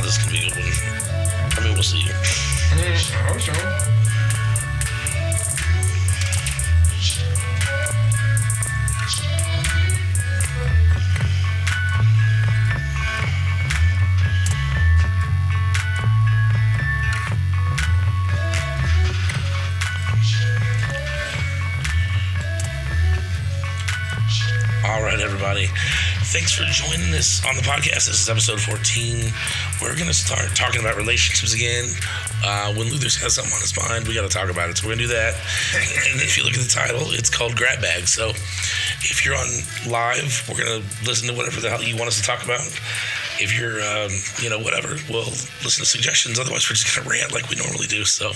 This can be a good one. I mean, we'll see. I hope so. All right, everybody. Thanks for joining us on the podcast. This is episode 14. We're going to start talking about relationships again. When Luther's has something on his mind, we got to talk about it. So we're going to do that. And if you look at the title, it's called Grab Bag. So if you're on live, we're going to listen to whatever the hell you want us to talk about. If you're, whatever, we'll listen to suggestions. Otherwise, we're just going to rant like we normally do. So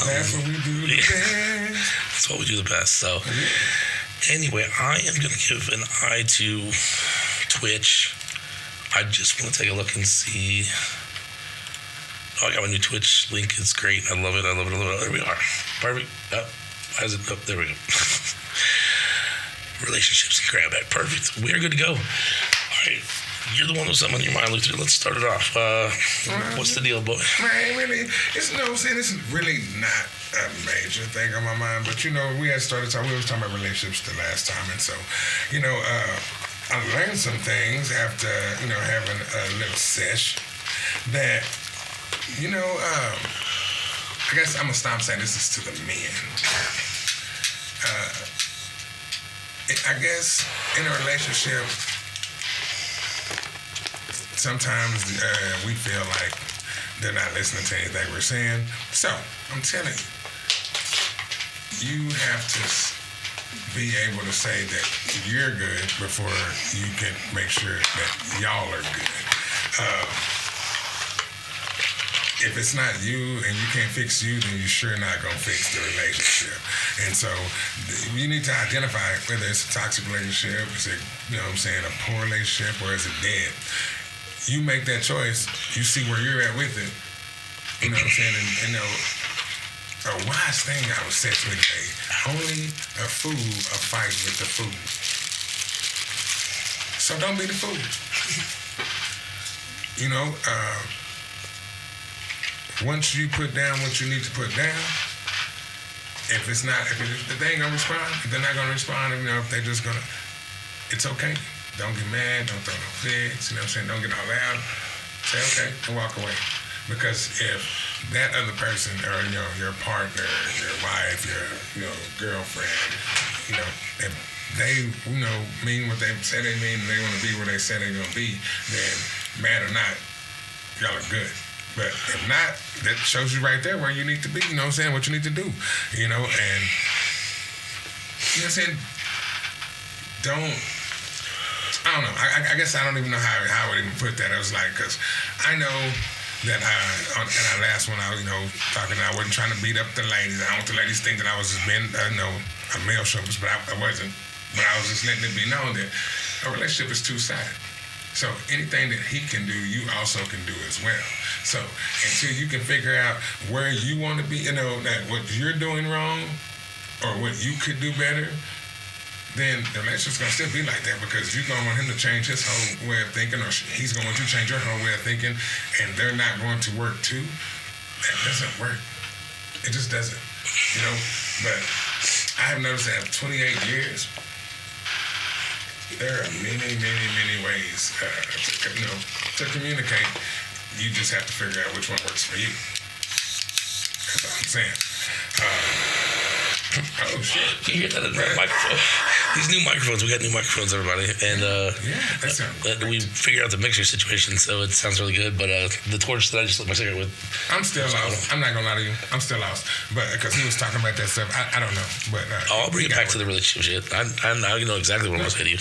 That's what we do the best. That's what we do the best. So anyway, I am going to give an eye to Twitch. I just want to take a look and see. Oh, I got my new Twitch link. It's great. I love it. I love it. I love it. There we are. Perfect. Oh, how's it? Oh, there we go. Relationships and grab bag. Perfect. We're good to go. All right. You're the one with something on your mind, Luther. Let's start it off. What's the deal, boy? Man, really, it's I'm saying this is really not a major thing on my mind, but we had started talking. We were talking about relationships the last time, and so, I learned some things after having a little sesh that, I guess I'm gonna stop saying this is to the men. I guess in a relationship, sometimes we feel like they're not listening to anything we're saying. So, I'm telling you, you have to be able to say that you're good before you can make sure that y'all are good. If it's not you and you can't fix you, then you're sure not going to fix the relationship. And so you need to identify whether it's a toxic relationship, is it, a poor relationship, or is it dead? You make that choice, you see where you're at with it. You know what I'm saying? And a wise thing I was said to me today, only a fool a fight with the fool. So don't be the fool. Once you put down what you need to put down, if they ain't gonna respond, if they're not gonna respond, if they're just gonna, it's okay. Don't get mad, don't throw no fits, don't get all loud. Say okay and walk away. Because if that other person, or your partner, your wife, your girlfriend, if they mean what they say they mean and they want to be where they say they're gonna be, then mad or not, y'all are good. But if not, that shows you right there where you need to be, what you need to do, and I don't know. I guess I don't even know how I would even put that. I was like, because I know that in our last one, I was, talking, I wasn't trying to beat up the ladies. I don't want the ladies think that I was just being, a male chauvinist, but I wasn't. But I was just letting it be known that a relationship is two-sided. So anything that he can do, you also can do as well. So until you can figure out where you want to be, that what you're doing wrong or what you could do better, then the relationship's going to still be like that, because you're going to want him to change his whole way of thinking, or he's going to want you to change your whole way of thinking, and they're not going to work too. That doesn't work. It just doesn't. But I have noticed that after 28 years, there are many, many, many ways to communicate. You just have to figure out which one works for you. That's all I'm saying. Oh, shit. You hear that in the microphone? These new microphones, we got new microphones, everybody, and that sounds great. we figured out the mixer situation, so it sounds really good. But the torch that I just lit my cigarette with, I'm still lost. I'm not gonna lie to you. I'm still lost, but because he was talking about that stuff, I don't know. But I'll bring it back to the relationship shit. I know exactly what I'm gonna say to you.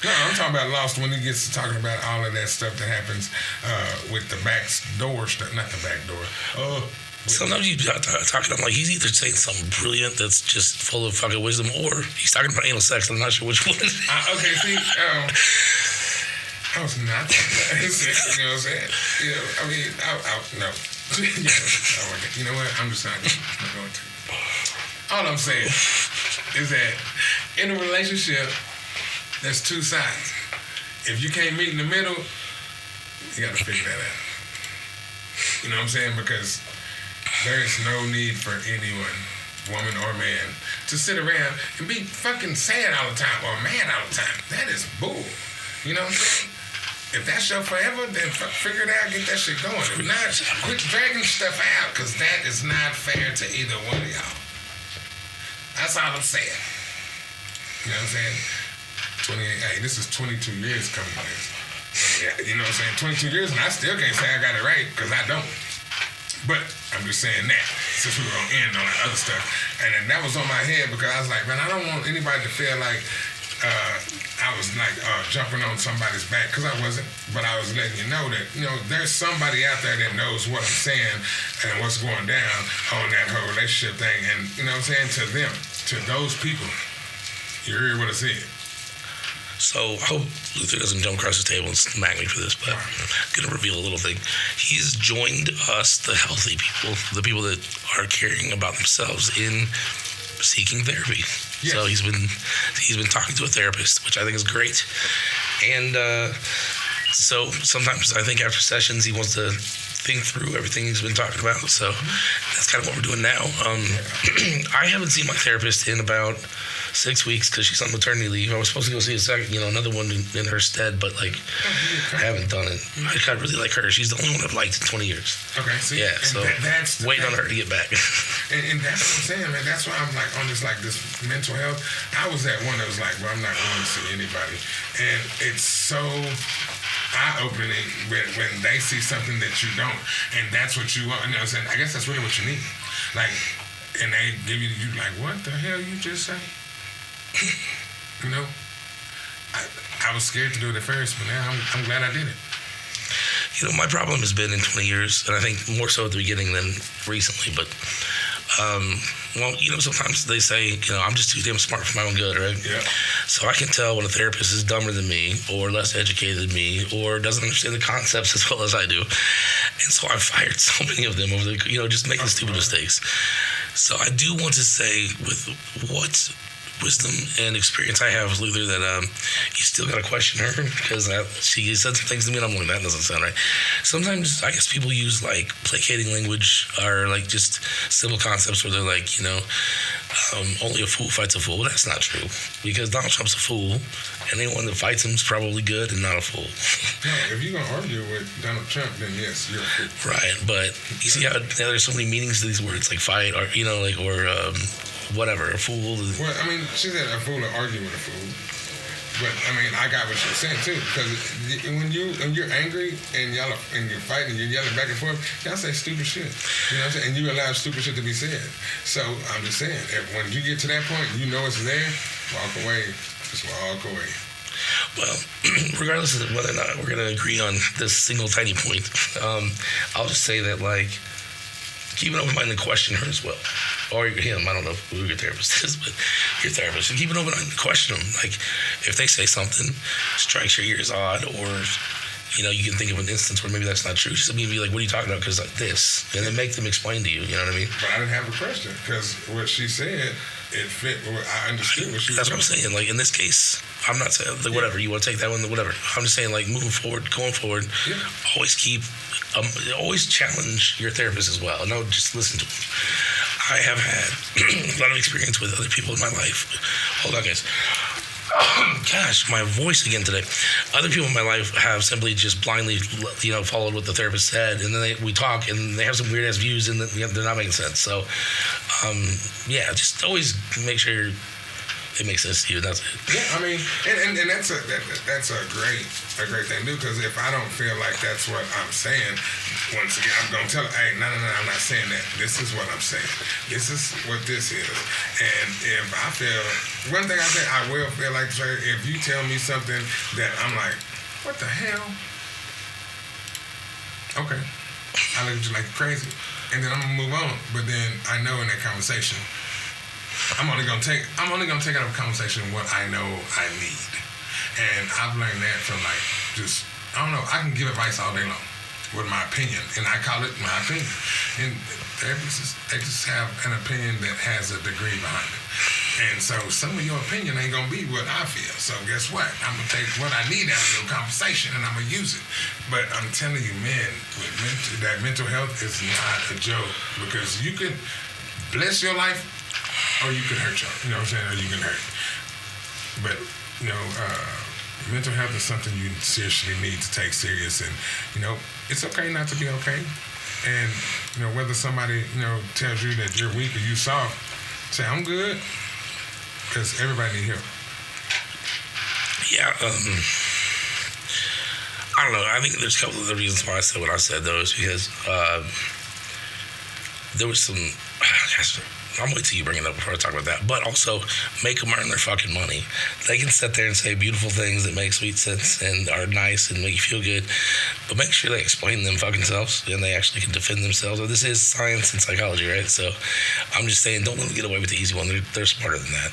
No, I'm talking about lost when he gets to talking about all of that stuff that happens with the back door stuff, not the back door. Sometimes you talking, I'm like, he's either saying something brilliant that's just full of fucking wisdom, or he's talking about anal sex. I'm not sure which one. Okay, see, I was not talking about sex. You know what I'm saying? You know, I mean, no. You know what? I'm just not going to. All I'm saying is that in a relationship, there's two sides. If you can't meet in the middle, you got to figure that out. You know what I'm saying? Because there is no need for anyone, woman or man, to sit around and be fucking sad all the time or mad all the time. That is bull. You know what I'm saying? If that's your forever, then figure it out, get that shit going. If not, quit dragging stuff out, because that is not fair to either one of y'all. That's all I'm saying. You know what I'm saying? Hey, this is 22 years coming to this. Yeah, you know what I'm saying? 22 years, and I still can't say I got it right, because I don't. But I'm just saying that, since we were on end on that other stuff. And then that was on my head, because I was like, man, I don't want anybody to feel like I was like jumping on somebody's back, because I wasn't, but I was letting you know that, you know, there's somebody out there that knows what I'm saying and what's going down on that whole relationship thing. And, you know what I'm saying, to them, to those people, you heard what I said. So I hope Luther doesn't jump across the table and smack me for this, but I'm going to reveal a little thing. He's joined us, the healthy people, the people that are caring about themselves, in seeking therapy. Yes. So he's been talking to a therapist, which I think is great. And so sometimes I think after sessions he wants to think through everything he's been talking about. So that's kind of what we're doing now. I haven't seen my therapist in about 6 weeks because she's on maternity leave. I was supposed to go see another one in her stead, but like I haven't done it. I kind of really like her. She's the only one I've liked in 20 years. Okay, see, yeah. So that's waiting on her to get back. and that's what I'm saying, man. That's why I'm like on this mental health. I was that one that was like, well, I'm not going to see anybody, and it's so eye-opening when they see something that you don't, and that's what you want. You know what I'm saying? I guess that's really what you need. Like, and they give you like, what the hell you just say? You know, I was scared to do it at first, but now I'm glad I did it. You know, my problem has been in 20 years, and I think more so at the beginning than recently, but, well, you know, sometimes they say, you know, I'm just too damn smart for my own good, right? Yeah. So I can tell when a therapist is dumber than me or less educated than me or doesn't understand the concepts as well as I do. And so I've fired so many of them over the, you know, just making stupid mistakes. So I do want to say, with what wisdom and experience I have with Luther, that you still got to question her, because she said some things to me and I'm like, that doesn't sound right. Sometimes I guess people use like placating language or like just simple concepts where they're like, you know, only a fool fights a fool. Well, that's not true, because Donald Trump's a fool, and anyone that fights him is probably good and not a fool. No, if you're going to argue with Donald Trump, then yes, you're a fool. Right, but you see how there's so many meanings to these words, like fight, or, you know, like, or whatever, a fool. Well, I mean, she said a fool to argue with a fool. But I mean, I got what you're saying too, because when you're angry and you're fighting, you're yelling back and forth, y'all say stupid shit. You know what I'm saying? And you allow stupid shit to be said. So I'm just saying, when you get to that point, you know it's there. Walk away. Just walk away. Well, regardless of whether or not we're gonna agree on this single tiny point, I'll just say that, like, keep an open mind and question her as well. Or him, I don't know who your therapist is, but your therapist. And keep an open mind and question them. Like, if they say something strikes your ears odd, or, you know, you can think of an instance where maybe that's not true, just be like, what are you talking about? Because like this. And then make them explain to you, you know what I mean? But I didn't have a question, because what she said, it fit. I understood what she was That's what I'm saying. Like, in this case, I'm not saying, like, whatever, you want to take that one, whatever. I'm just saying, like, moving forward, going forward, always always challenge your therapist as well. No, just listen to them. I have had a lot of experience with other people in my life. Hold on, guys. Gosh, my voice again today. Other people in my life have simply just blindly, you know, followed what the therapist said, and then we talk, and they have some weird ass views, and they're not making sense. So, yeah, just always make sure you're it makes sense to you. That's it. Yeah, I mean, and that's a great thing to do, because if I don't feel like that's what I'm saying, once again, I'm gonna tell her, hey, no, I'm not saying that. This is what I'm saying. This is what this is. And if I feel, one thing I say, I will feel like, if you tell me something that I'm like, what the hell? Okay, I look at you like crazy, and then I'm gonna move on. But then I know in that conversation, I'm only gonna take out of a conversation what I know I need, and I've learned that from like just, I don't know, I can give advice all day long with my opinion, and I call it my opinion. And therapists, they just have an opinion that has a degree behind it. And so some of your opinion ain't gonna be what I feel. So guess what? I'm gonna take what I need out of your conversation and I'm gonna use it. But I'm telling you, man, that mental health is not a joke, because you could bless your life or you could hurt you. You know what I'm saying? Or you can hurt. But, mental health is something you seriously need to take serious, and it's okay not to be okay. And whether somebody tells you that you're weak or you soft, say I'm good, because everybody need help. Yeah, I don't know. I think there's a couple of the reasons why I said what I said, though, is because there was some. I'll wait till you bring it up before I talk about that. But also, make them earn their fucking money. They can sit there and say beautiful things that make sweet sense and are nice and make you feel good, but make sure they explain them fucking selves and they actually can defend themselves. Well, this is science and psychology, right? So I'm just saying, don't let them get away with the easy one. They're smarter than that.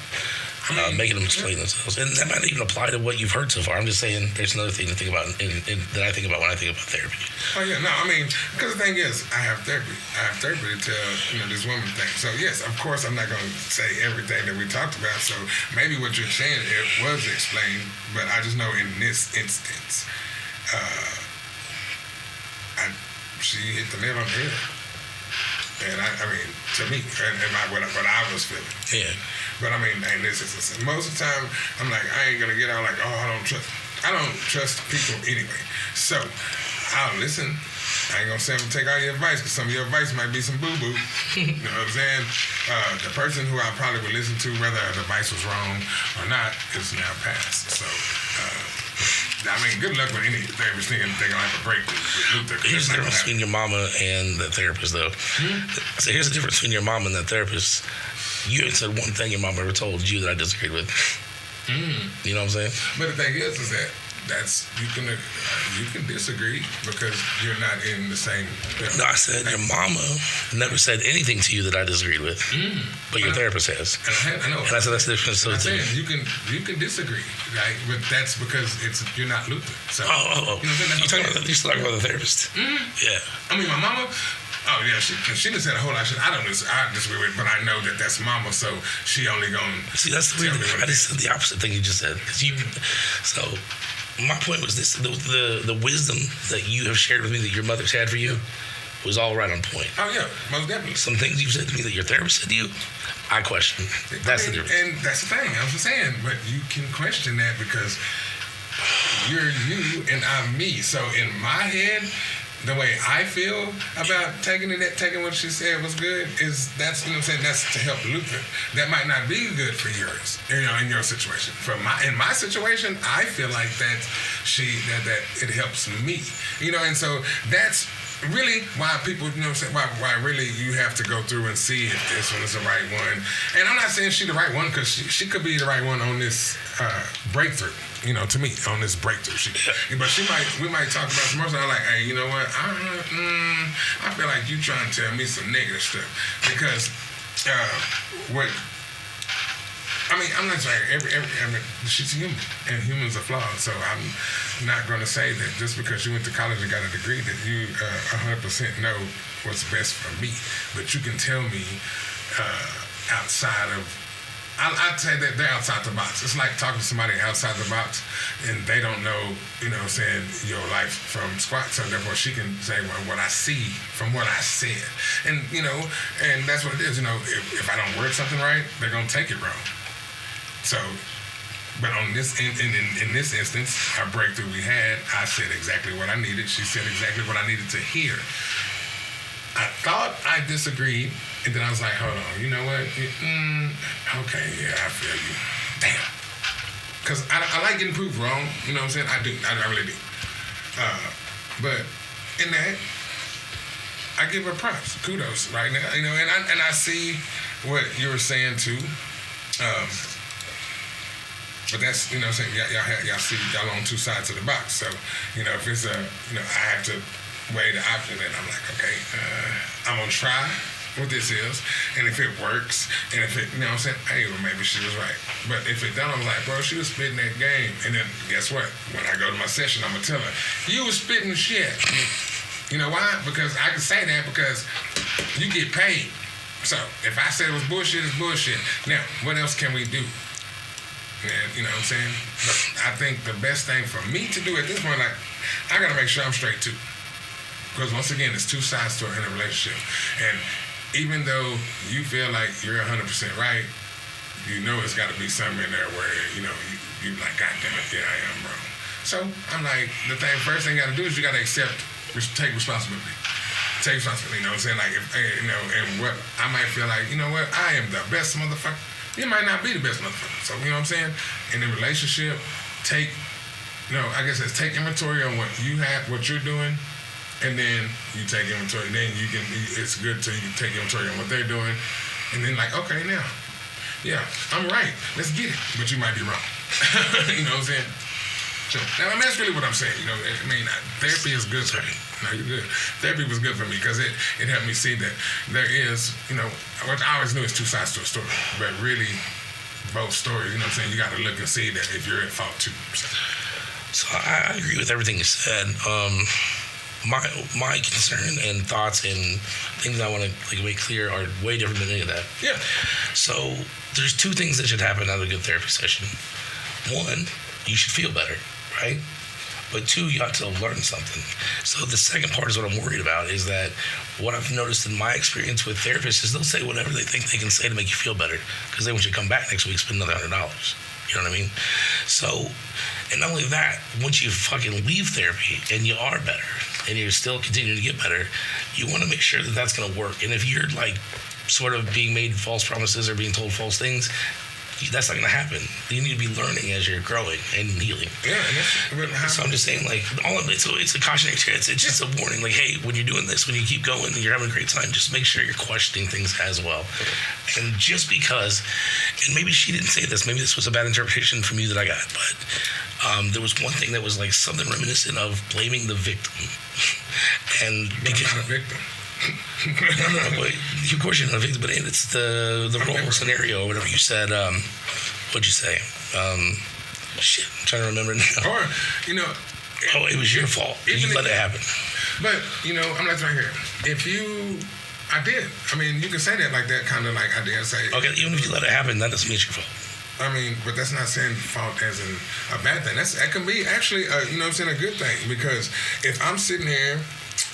Making them explain themselves. And that might even apply to what you've heard so far. I'm just saying there's another thing to think about that I think about when I think about therapy. Oh, yeah. No, I mean, because the thing is, I have therapy. I have therapy to tell, this woman thing. So, yes, of course, I'm not going to say everything that we talked about. So maybe what you're saying, it was explained, but I just know in this instance, she hit the nail on the head. And I mean, to me, and what I was feeling. Yeah. But I mean, and this is most of the time, I'm like, I ain't gonna get out like, oh, I don't trust people anyway. So I'll listen. I ain't gonna say I'm gonna take all your advice, because some of your advice might be some boo-boo. You know what I'm saying? The person who I probably would listen to, whether the advice was wrong or not, is now passed. So. I mean, good luck with any therapist thinking they're going to have a breakthrough with Luther. Here's the difference between your mama and the therapist, though. So here's the difference between your mom and the therapist. You ain't said one thing your mom ever told you that I disagreed with. You know what I'm saying? But the thing is that you can disagree because you're not in the same. No, I said your mama never said anything to you that I disagreed with, but your therapist has. I know. And I said that's the difference. So I'm saying you can disagree, right? But that's because you're not Luther. So, oh. You're talking about the therapist. Yeah. I mean, my mama. Oh yeah, she just said a whole lot of shit. I disagree with, but I know that that's mama, so she only gonna see. That's the reason I just said the opposite thing you just said. So my point was this: the wisdom that you have shared with me that your mother's had for you was all right on point. Oh yeah, most definitely. Some things you said to me that your therapist said to you, I question. That's the difference. And that's the thing. I was just saying, but you can question that because you're you and I'm me. So in my head, the way I feel about taking what she said was good that's you know what I'm saying, that's to help Luther. That might not be good for yours, in your situation. In my situation, I feel like that it helps me, and so that's really why people, why really you have to go through and see if this one is the right one. And I'm not saying she's the right one, because she could be the right one on this breakthrough. To me, on this breakthrough. But we might talk about some more stuff. I'm like, hey, you know what? I feel like you trying to tell me some negative stuff. Because I'm not saying she's human, and humans are flawed. So I'm not going to say that just because you went to college and got a degree that you 100% know what's best for me. But you can tell me outside of. I'd say that they're outside the box. It's like talking to somebody outside the box, and they don't know, saying your life from squat. So therefore, she can say, well, what I see from what I said, and and that's what it is. If I don't word something right, they're gonna take it wrong. So, but on this in this instance, our breakthrough we had, I said exactly what I needed. She said exactly what I needed to hear. I thought I disagreed, and then I was like, hold on, you know what? Okay, yeah, I feel you. because I like getting proved wrong. You know what I'm saying? I do. I really do. But in that, I give her props, kudos right now. You know, and I see what you were saying too. But that's, you know what I'm saying, y'all see, y'all on two sides of the box. So, you know, if it's I have to weigh the option, and I'm like, okay, I'm going to try what this is, and if it works, and if it, you know what I'm saying, hey, well, maybe she was right. But if it don't, I'm like, bro, she was spitting that game. And then, guess what? When I go to my session, I'm going to tell her, you was spitting shit. You know why? Because I can say that because you get paid. So, if I said it was bullshit, it's bullshit. Now, what else can we do? And, you know what I'm saying? But I think the best thing for me to do at this point, like, I got to make sure I'm straight too. Because once again, it's two sides to in a relationship. And even though you feel like you're 100% right, you know it's got to be something in there where, you know, you like, God damn it, yeah, I am wrong. So I'm like, first thing you got to do is you got to take responsibility. Take responsibility, you know what I'm saying? Like, if, you know, and what I might feel like, you know what, I am the best motherfucker. You might not be the best motherfucker. So, you know what I'm saying? In a relationship, take inventory on what you have, what you're doing, and then you take inventory. Then it's good to you take inventory on what they're doing, and then like, okay, now, yeah, I'm right. Let's get it. But you might be wrong. You know what I'm saying? So, now, I mean, that's really what I'm saying. You know, I mean, therapy is good for me. No, you're good. Therapy was good for me because it helped me see that there is, you know, what I always knew is two sides to a story, but really both stories, you know what I'm saying? You got to look and see that if you're at fault too. So I agree with everything you said. My concern and thoughts and things I want to make clear are way different than any of that. Yeah. So there's two things that should happen out of a good therapy session. One, you should feel better, right? But two, you have to learn something. So the second part is what I'm worried about is that what I've noticed in my experience with therapists is they'll say whatever they think they can say to make you feel better because they want you to come back next week, spend another $100. You know what I mean? So, and not only that, once you fucking leave therapy and you are better and you're still continuing to get better, you want to make sure that that's going to work. And if you're like sort of being made false promises or being told false things, that's not going to happen. You need to be learning as you're growing and healing. Yeah. So I'm just saying, like, all of it. So it's a cautionary tale. It's just a warning. Like, hey, when you're doing this, when you keep going and you're having a great time, just make sure you're questioning things as well. And just because, and maybe she didn't say this, maybe this was a bad interpretation from you that I got, but there was one thing that was like something reminiscent of blaming the victim. And because I'm not a victim. No, but of course you're not a victim, but it's the role scenario or whatever you said. What'd you say? Shit, I'm trying to remember now. Or, you know. It was your fault. You let it happen. But, you know, I'm not right here. I did. I mean, you can say that like that, kind of like I did say. Okay, even if you let it happen, that doesn't mean it's your fault. I mean, but that's not saying fault as in a bad thing. That can be actually, you know what I'm saying, a good thing. Because if I'm sitting here,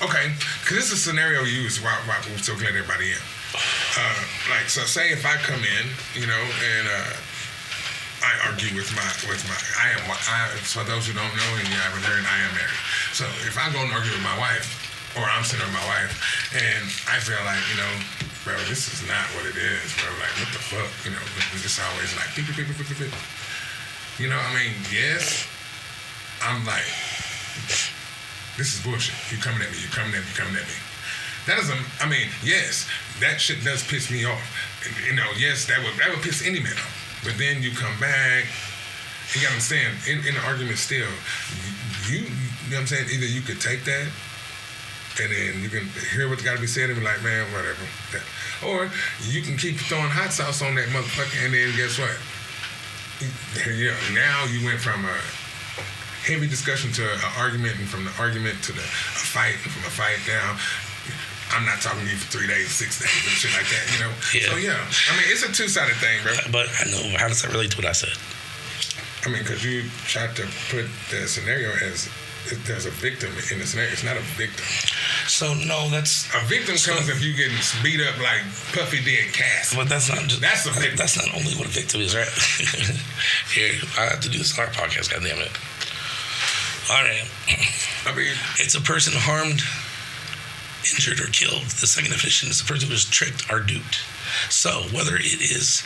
okay, because this is a scenario used while we're still letting everybody in. Like, so say if I come in, you know, and I argue with my, for those who don't know and you haven't heard, I am married. So if I go and argue with my wife, or I'm sitting with my wife, and I feel like, you know, bro, this is not what it is, bro. Like, what the fuck? You know, it's always like, beep, beep, beep, beep, beep. You know, I mean, yes, I'm like, this is bullshit. You coming at me. That doesn't, I mean, yes, that shit does piss me off. You know, yes, that would piss any man off. But then you come back, you gotta understand, in the argument still, you know what I'm saying, either you could take that, and then you can hear what's gotta be said and be like, man, whatever. Or you can keep throwing hot sauce on that motherfucker, and then guess what? You know, now you went from a heavy discussion to an argument, and from the argument to a fight, and from a fight down, I'm not talking to you for 3 days, 6 days, and shit like that, you know? Yeah. So, yeah. I mean, it's a two-sided thing, bro. But I know, how does that relate to what I said? I mean, because you tried to put the scenario as there's a victim in the scenario. It's not a victim. So, no, that's... A victim comes if you getting beat up like Puffy did Cass. But that's not just... That's a victim. That's not only what a victim is, right? Here, I have to do this on our podcast, goddammit. All right. I mean... It's a person harmed injured or killed. The second definition is the person who is tricked or duped. So whether it is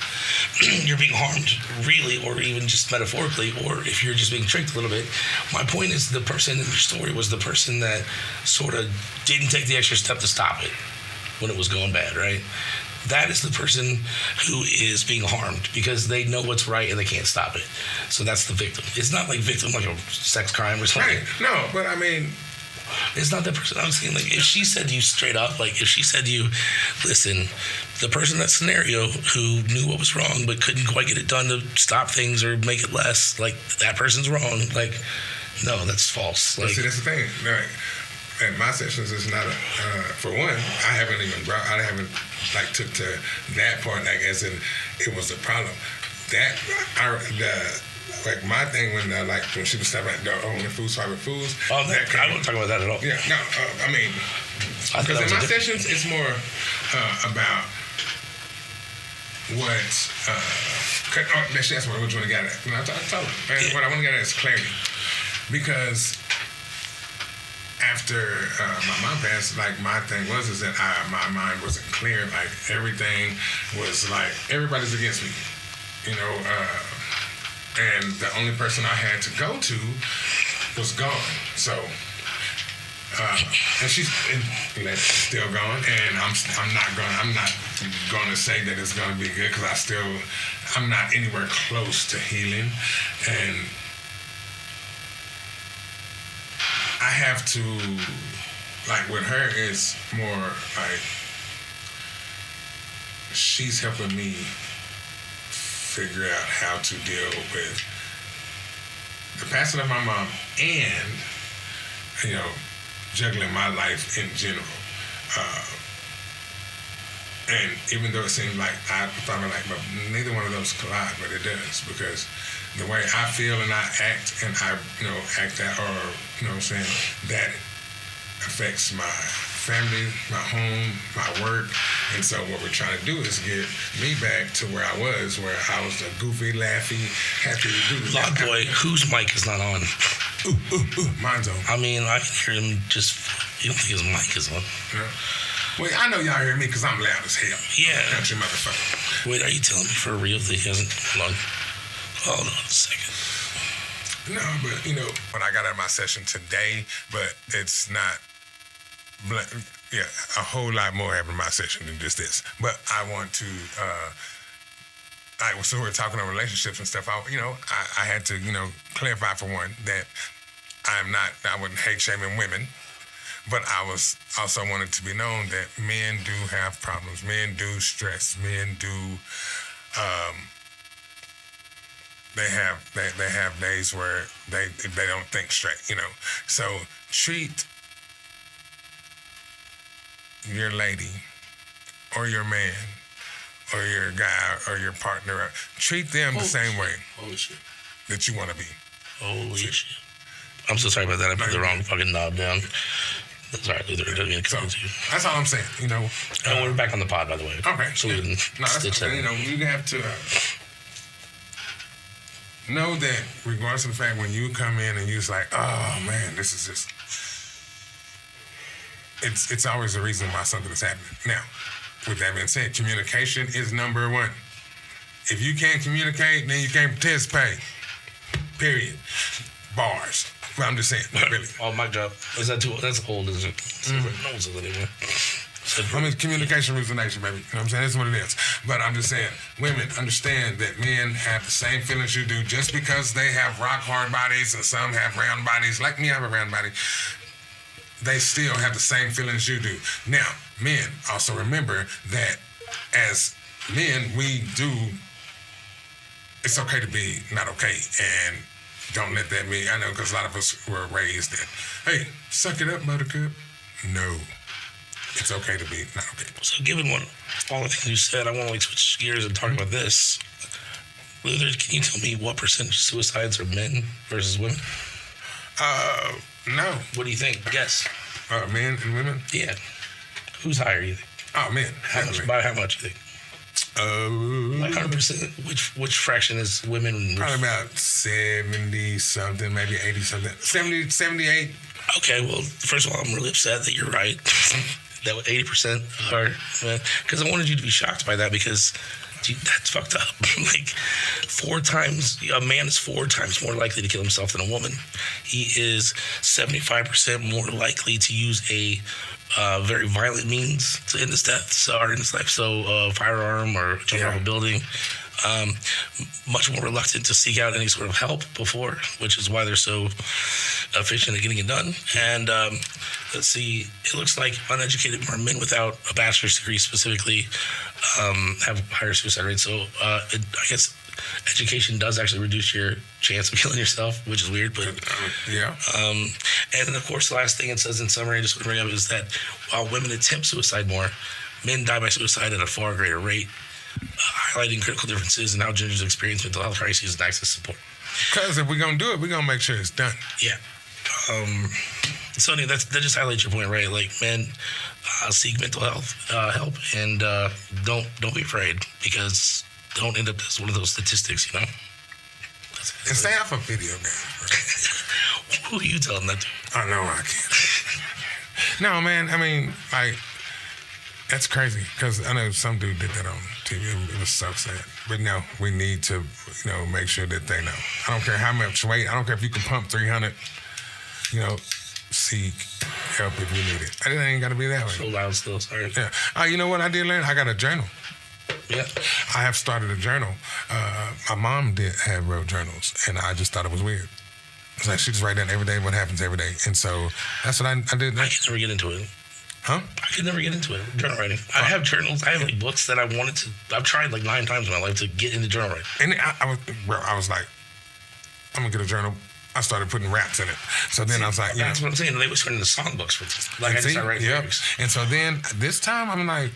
you're being harmed really or even just metaphorically, or if you're just being tricked a little bit, my point is the person in your story was the person that sort of didn't take the extra step to stop it when it was going bad, right? That is the person who is being harmed because they know what's right and they can't stop it. So that's the victim. It's not like victim like a sex crime or something. Right. No, but I mean, it's not that person. I'm saying, like, if she said to you straight up, like, if she said to you, listen, the person in that scenario who knew what was wrong but couldn't quite get it done to stop things or make it less, like, that person's wrong. Like, no, that's false. Like, see, that's the thing. Like, in my sessions, it's not for one, I haven't like took to that part, like, as in it was a problem. Like my thing when she was talking about only foods, private foods. Oh, I won't talk about that at all. Yeah, no, I mean, because in my sessions, it's more about what. That's what I was trying to get at. I told her, and what I want to get at is clarity, because after my mom passed, like my thing was is that my mind wasn't clear. Like everything was like everybody's against me, you know. And the only person I had to go to was gone. So, and she's still gone. And I'm not going to say that it's going to be good because I'm not anywhere close to healing. And I have to, like with her, it's more like she's helping me figure out how to deal with the passing of my mom and, you know, juggling my life in general. And even though it seems like I probably like, but neither one of those collide, but it does, because the way I feel and I act and I, you know, act out, or, you know what I'm saying, that affects my family, my home, my work. And so what we're trying to do is get me back to where I was a goofy, laughy, happy dude. Lord boy, whose mic is not on? Mine's on. I mean, I can hear him just, you don't think his mic is on? Yeah. Well, I know y'all hear me because I'm loud as hell. Yeah. Country motherfucker. Wait, are you telling me for real that he hasn't long? Hold on a second. No, but, you know, when I got out of my session today, but it's not, yeah, a whole lot more happened in my session than just this. But I want to, so we're talking about relationships and stuff. I had to, you know, clarify for one that I wouldn't hate shaming women, but I was also wanted to be known that men do have problems. Men do stress. Men do, they have days where they don't think straight, you know. So treat your lady or your man or your guy or your partner, treat them the same way that you want to be. Holy shit. I'm so sorry about that. I put the wrong fucking knob down. That's all right, Luther. That's all I'm saying, you know. And we're back on the pod, by the way. Okay. So we can stitch that. You know, you have to know that regardless of the fact when you come in and you're just like, oh man, this is just, it's always a reason why something is happening. Now, with that being said, communication is number one. If you can't communicate, then you can't participate. Period. Bars. Well, I'm just saying, really. Oh, my job. Is that too old? That's old, isn't it? No one's anymore. I mean, communication rules the nation, baby. You know what I'm saying? That's what it is. But I'm just saying, women understand that men have the same feelings you do. Just because they have rock hard bodies and some have round bodies, like me, I have a round body, they still have the same feelings you do. Now, men, also remember that as men, we do, it's okay to be not okay, and don't let that be. I know, because a lot of us were raised that, hey, suck it up, buttercup. No. It's okay to be not okay. So given all the things you said, I want to switch gears and talk about this. Luther, can you tell me what percentage of suicides are men versus women? No. What do you think? Guess. Men and women? Yeah. Who's higher, you think? Oh, men. How much? By how much, you think? Like 100%. Which fraction is women? Probably about 70-something, maybe 80-something. 70, 78. Okay, well, first of all, I'm really upset that you're right. that 80% are, because I wanted you to be shocked by that, because dude, that's fucked up. Like, 4 times, a man is 4 times more likely to kill himself than a woman. He is 75% more likely to use a very violent means to end his death or in his life. So, firearm or jump off a building. Much more reluctant to seek out any sort of help before, which is why they're so efficient at getting it done. And let's see, it looks like uneducated men without a bachelor's degree specifically have higher suicide rates. So I guess education does actually reduce your chance of killing yourself, which is weird, but yeah. And then of course the last thing it says in summary, I just want to bring up, is that while women attempt suicide more, men die by suicide at a far greater rate, highlighting critical differences in how genders experience mental health crises and access support. Because if we're gonna do it, we're gonna make sure it's done. Yeah. So anyway, that just highlights your point, right? Like, men, seek mental health help, and don't be afraid, because don't end up as one of those statistics, you know. And stay off of video games. Who are you telling that to? I know I can't. No, man. I mean, like, that's crazy, because I know some dude did that on TV. It was so sad. But no, we need to, make sure that they know. I don't care how much weight. I don't care if you can pump 300. Seek help if you need it. It ain't got to be that way. So loud still, sorry. Yeah. You know what I did learn? I got a journal. Yeah. I have started a journal. My mom wrote journals, and I just thought it was weird. It's like she just write down every day what happens every day. And so that's what I did. I could never get into it. Huh? I could never get into it, journal writing. I have journals. I have like books that I wanted to. I've tried like 9 times in my life to get into journal writing. And I was like, I'm gonna get a journal. I started putting raps in it. So then I was like, that's what I'm saying. They was turning the songbooks for this. Like, I just started writing lyrics. And so then this time I'm like,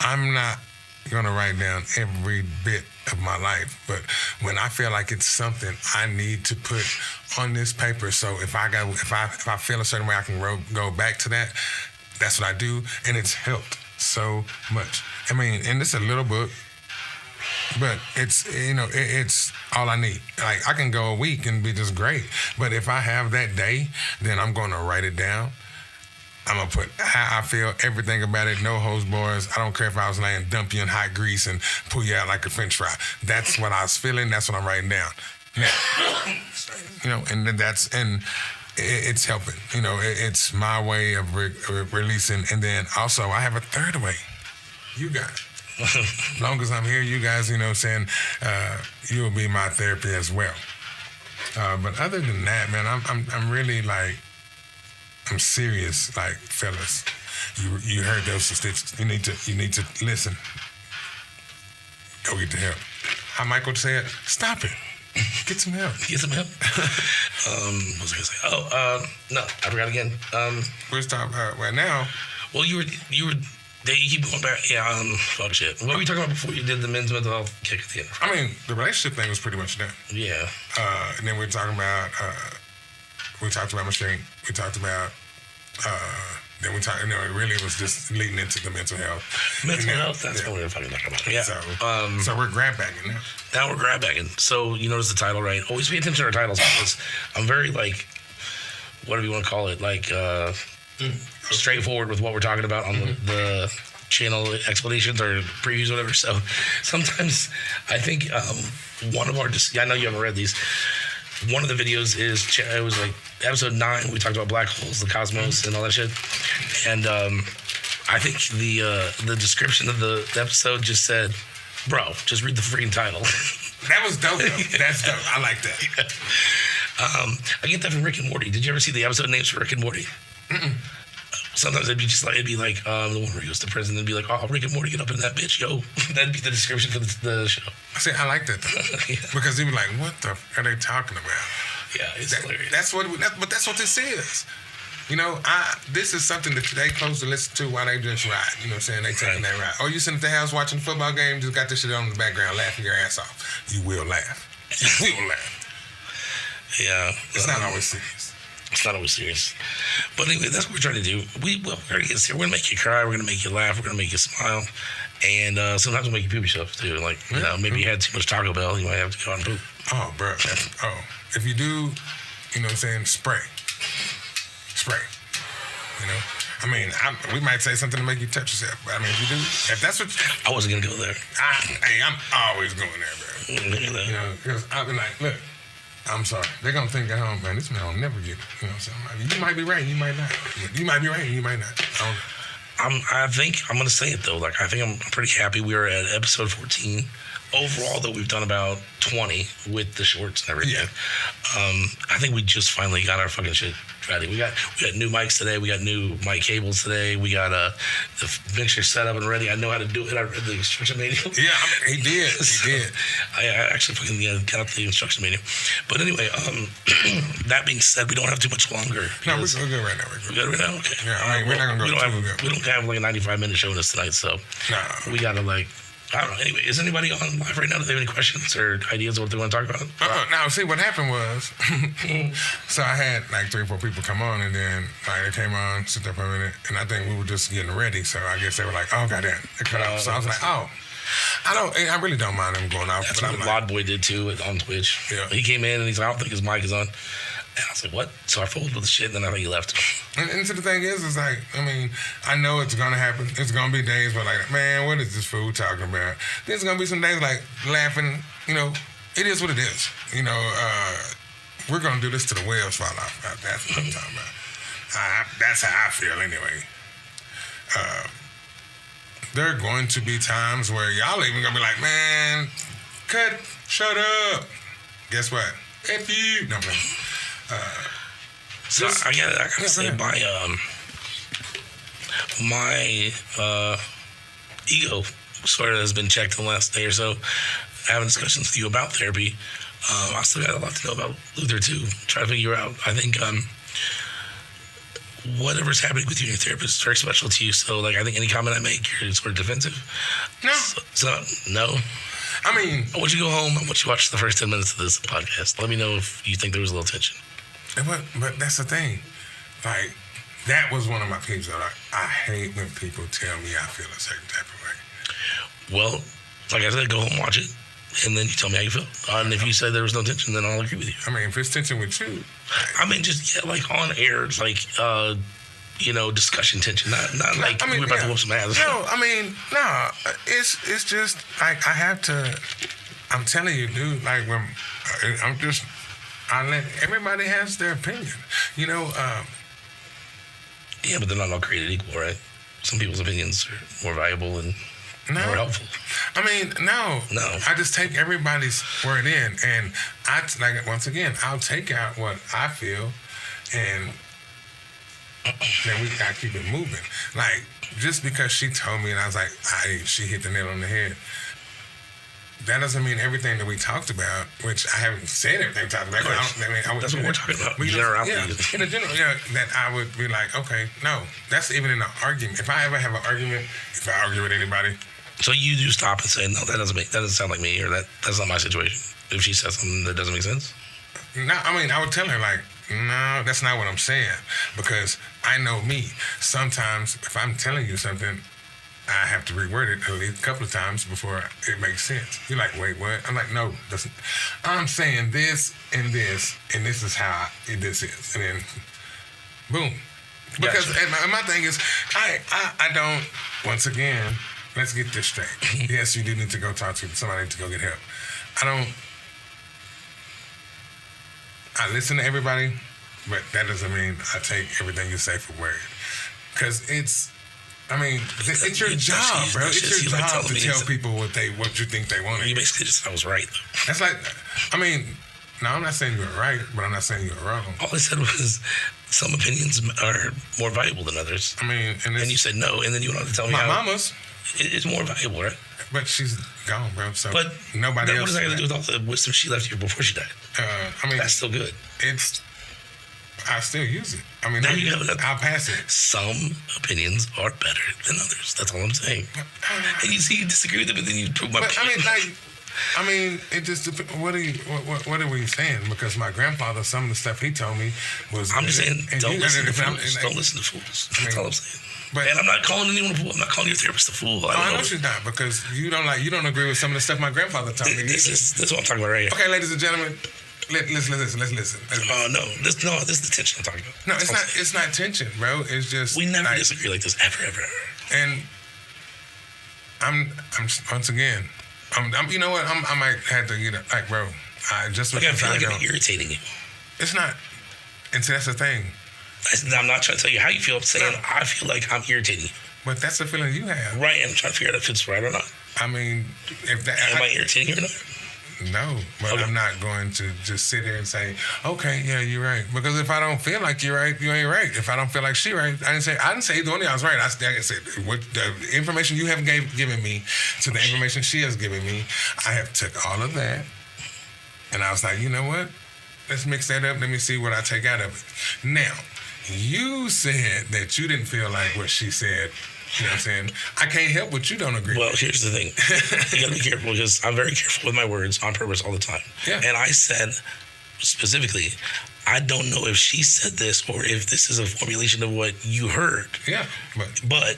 I'm not gonna write down every bit of my life, but when I feel like it's something I need to put on this paper, so if I feel a certain way, I can go back to that. That's what I do, and it's helped so much. I mean, and it's a little book, but it's it's all I need. Like, I can go a week and be just great, but if I have that day, then I'm gonna write it down. I'm gonna put how I feel, everything about it, no hose bars. I don't care if I was laying dump you in hot grease and pull you out like a French fry. That's what I was feeling. That's what I'm writing down. Now, and then it's helping. It's my way of releasing. And then also I have a third way. You guys. As long as I'm here, you guys, saying you'll be my therapy as well. But other than that, man, I'm really like, I'm serious, like, fellas. You heard those statistics. You need to listen. Go get the help. How Michael said, stop it. Get some help. Get some help. What was I gonna say? No, I forgot again. We're stopped right now. Well, you keep going back. Yeah. Fuck shit. What were you talking about before you did the men's mental health kick at the end? I mean, the relationship thing was pretty much done. Yeah. And then we talked about machine. We talked about. Then we talked. It really was just leading into the mental health. Mental health. That's what we're fucking talking about. Yeah. So we're grab bagging now. Now we're grab bagging. So you notice the title, right? Always pay attention to our titles, because I'm very like, whatever you want to call it, like straightforward with what we're talking about on the channel explanations or previews, or whatever. So sometimes I think one of our, I know you haven't read these. One of the videos it was like episode 9. We talked about black holes, the cosmos, and all that shit. And I think the description of the episode just said, "Bro, just read the freaking title." That was dope, though. That's dope. I like that. Yeah. I get that from Rick and Morty. Did you ever see the episode names for Rick and Morty? Mm-mm. Sometimes it'd be like the one where he goes to prison. It'd be like, "Oh, Rick and Morty, get up in that bitch, yo." That'd be the description for the show. See, I like that though. Yeah. Because he'd be like, "What the f are they talking about?" Yeah, it's hilarious. That's what this is. This is something that they close to listen to while they just ride. You know what I'm saying? They taking that ride. Or you sitting at the house watching a football game, just got this shit on in the background, laughing your ass off. You will laugh. You will laugh. Yeah. It's not always serious. It's not always serious. But anyway, that's what we're trying to do. We're going to make you cry. We're going to make you laugh. We're going to make you smile. And sometimes we'll make you poop yourself, too. Like, maybe you had too much Taco Bell. You might have to go out and poop. Oh, bro. If you do, you know what I'm saying, spray. I mean, we might say something to make you touch yourself. But I mean, if you do, if that's what I wasn't gonna go there. I'm always going there, bro. You know, because I'll be like, look, I'm sorry. They're gonna think at home, man, this man will never get it. You know what I'm saying? You might be right, you might not. You might be right, you might not. I think I'm gonna say it though. Like I think I'm pretty happy. We are at episode 14. Overall, though, we've done about 20 with the shorts and everything. Yeah. I think we just finally got our fucking shit ready. We got new mics today. We got new mic cables today. We got the mixer set up and ready. I know how to do it. I read the instruction manual. Yeah, he did. He did. I actually fucking got out the instruction manual. But anyway, that being said, we don't have too much longer. No, we're good right now. We're good right now? Okay. Yeah, I mean, we're not going to go we don't have like a 95-minute show this tonight, so we got to like... I don't know. Anyway, is anybody on live right now? Do they have any questions or ideas of what they want to talk about? Now, see, what happened was, so I had like 3 or 4 people come on, and then like they came on, sit there for a minute, and I think we were just getting ready. So I guess they were like, "Oh, goddamn!" It cut off. So I was like, "Oh, I really don't mind them going off." That's but what the Lod Boy did too on Twitch. Yeah. He came in and he's like, "I don't think his mic is on." And I was like, what? So I folded with the shit, and then I think he left. And so the thing is like, I mean, I know it's going to happen. It's going to be days where like, man, what is this fool talking about? There's going to be some days like laughing, you know, it is what it is. You know, we're going to do this till the wheels fall off. That's what I'm talking about. That's how I feel anyway. There are going to be times where y'all even going to be like, man, cut, shut up. Guess what? F you. No, man. So I gotta say my ego sort of has been checked in the last day or so. Having discussions with you about therapy. I still got a lot to know about Luther too. Try to figure out. I think whatever's happening with you and your therapist is very special to you. So like I think any comment I make, you're sort of defensive. No. So no. I mean, I want you to go home. I want you to watch the first 10 minutes of this podcast. Let me know if you think there was a little tension. But that's the thing. Like, that was one of my peeves. I hate when people tell me I feel a certain type of way. Well, like I said, go home, watch it, and then you tell me how you feel. And if you say there was no tension, then I'll agree with you. I mean, if it's tension with you. I mean, just, like on air, it's like, discussion tension. Not like we're about to whoop some ass. No, I mean, no. It's just, like, I have to, I'm telling you, dude, like, when I let everybody has their opinion, you know. Yeah, but they're not all created equal, right? Some people's opinions are more valuable and more helpful. I mean, no. I just take everybody's word in, and once again, I'll take out what I feel, and then I keep it moving. Like, just because she told me, and I was like, she hit the nail on the head. That doesn't mean everything that we talked about, which I haven't said everything we talked about. That's what we're talking about. In a general, that I would be like, okay, no. That's even in an argument. If I ever have an argument, if I argue with anybody. So you do stop and say, no, that doesn't sound like me, or that's not my situation. If she says something that doesn't make sense? No, I mean, I would tell her, like, no, that's not what I'm saying. Because I know me. Sometimes, if I'm telling you something, I have to reword it at least a couple of times before it makes sense. You're like, wait, what? I'm like, no, I'm saying this, and this is how this is. And then, boom. Because my thing is, I don't, once again, let's get this straight. Yes, you do need to go talk to somebody to go get help. I listen to everybody, but that doesn't mean I take everything you say for word. Because it's your job, bro. It's your job to tell people what you think they want. You basically just said I was right, though. That's like, no, I'm not saying you're right, but I'm not saying you're wrong. All I said was some opinions are more valuable than others. And you said no, and then you wanted to tell me my mama's. It's more valuable, right? But she's gone, bro. So but nobody else. What does that got to do with all the wisdom she left you before she died? That's still good. I still use it. I'll pass it. Some opinions are better than others. That's all I'm saying. And you see, you disagree with it, but then you prove my point. It just depends. What are we saying? Because my grandfather, some of the stuff he told me was. I'm just saying, don't listen to fools. Don't listen to fools. That's all I'm saying. And I'm not calling anyone a fool. I'm not calling your therapist a fool. I know she's not, because you don't agree with some of the stuff my grandfather told me. That's what I'm talking about right here. Okay, ladies and gentlemen, let's listen. Oh no, this is the tension I'm talking about. No, it's not tension, bro. It's just we never disagree like this ever. And I'm once again, I'm you know what? I might have to get it, like, bro. I feel like I'm irritating you. It's not, and see, that's the thing. I'm not trying to tell you how you feel. I'm saying I feel like I'm irritating you. But that's the feeling you have, right? And I'm trying to figure out if it's right or not. I mean, am I irritating you or not? No, but okay. I'm not going to just sit here and say, okay, yeah, you're right. Because if I don't feel like you're right, you ain't right. If I don't feel like she right, I didn't say either one of y'all was right. I said, what the information you have given me to the information she has given me, I have took all of that, and I was like, you know what? Let's mix that up. Let me see what I take out of it. Now, you said that you didn't feel like what she said. You know what I'm saying? I can't help what you don't agree with. Well, here's the thing. You got to be careful because I'm very careful with my words on purpose all the time. Yeah. And I said specifically, I don't know if she said this or if this is a formulation of what you heard. Yeah. But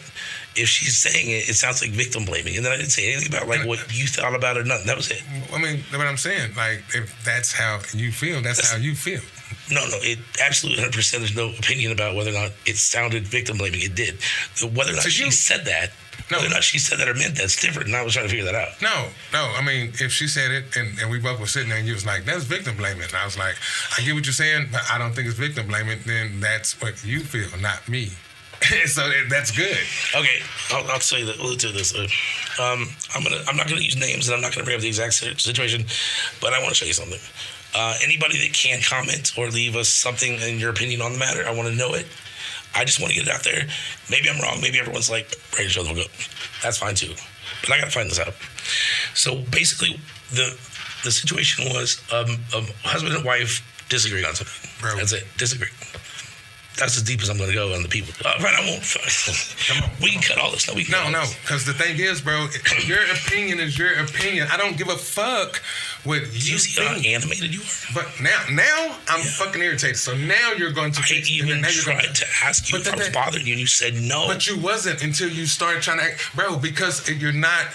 if she's saying it, it sounds like victim blaming. And then I didn't say anything about what you thought about it or nothing. That was it. I mean, what I'm saying, like, if that's how you feel, that's how you feel. No, it absolutely 100%. There's no opinion about whether or not it sounded victim blaming. It did. Whether or not she said that, whether or not she said that or meant that's different. And I was trying to figure that out. No. I mean, if she said it and we both were sitting there and you was like, that's victim blaming. And I was like, I get what you're saying, but I don't think it's victim blaming. Then that's what you feel, not me. So that's good. Okay, I'll tell you that. We'll do this. I'm not gonna use names and I'm not gonna bring up the exact situation, but I want to show you something. Anybody that can comment or leave us something in your opinion on the matter, I want to know it. I just want to get it out there. Maybe I'm wrong. Maybe everyone's like, ready to show the hook. That's fine too. But I got to find this out. So basically, the situation was a husband and wife disagreeing on something. Bro. That's it. Disagree. That's as deep as I'm going to go on the people. Fine, I won't. Come on. We can cut all this. No, because the thing is, bro, your opinion is your opinion. I don't give a fuck what you see think. How animated you are? But now I'm fucking irritated. So now you're going to fix it. I even tried to ask you if I was bothering you, and you said no. But you wasn't until you started trying to act. Bro, because you're not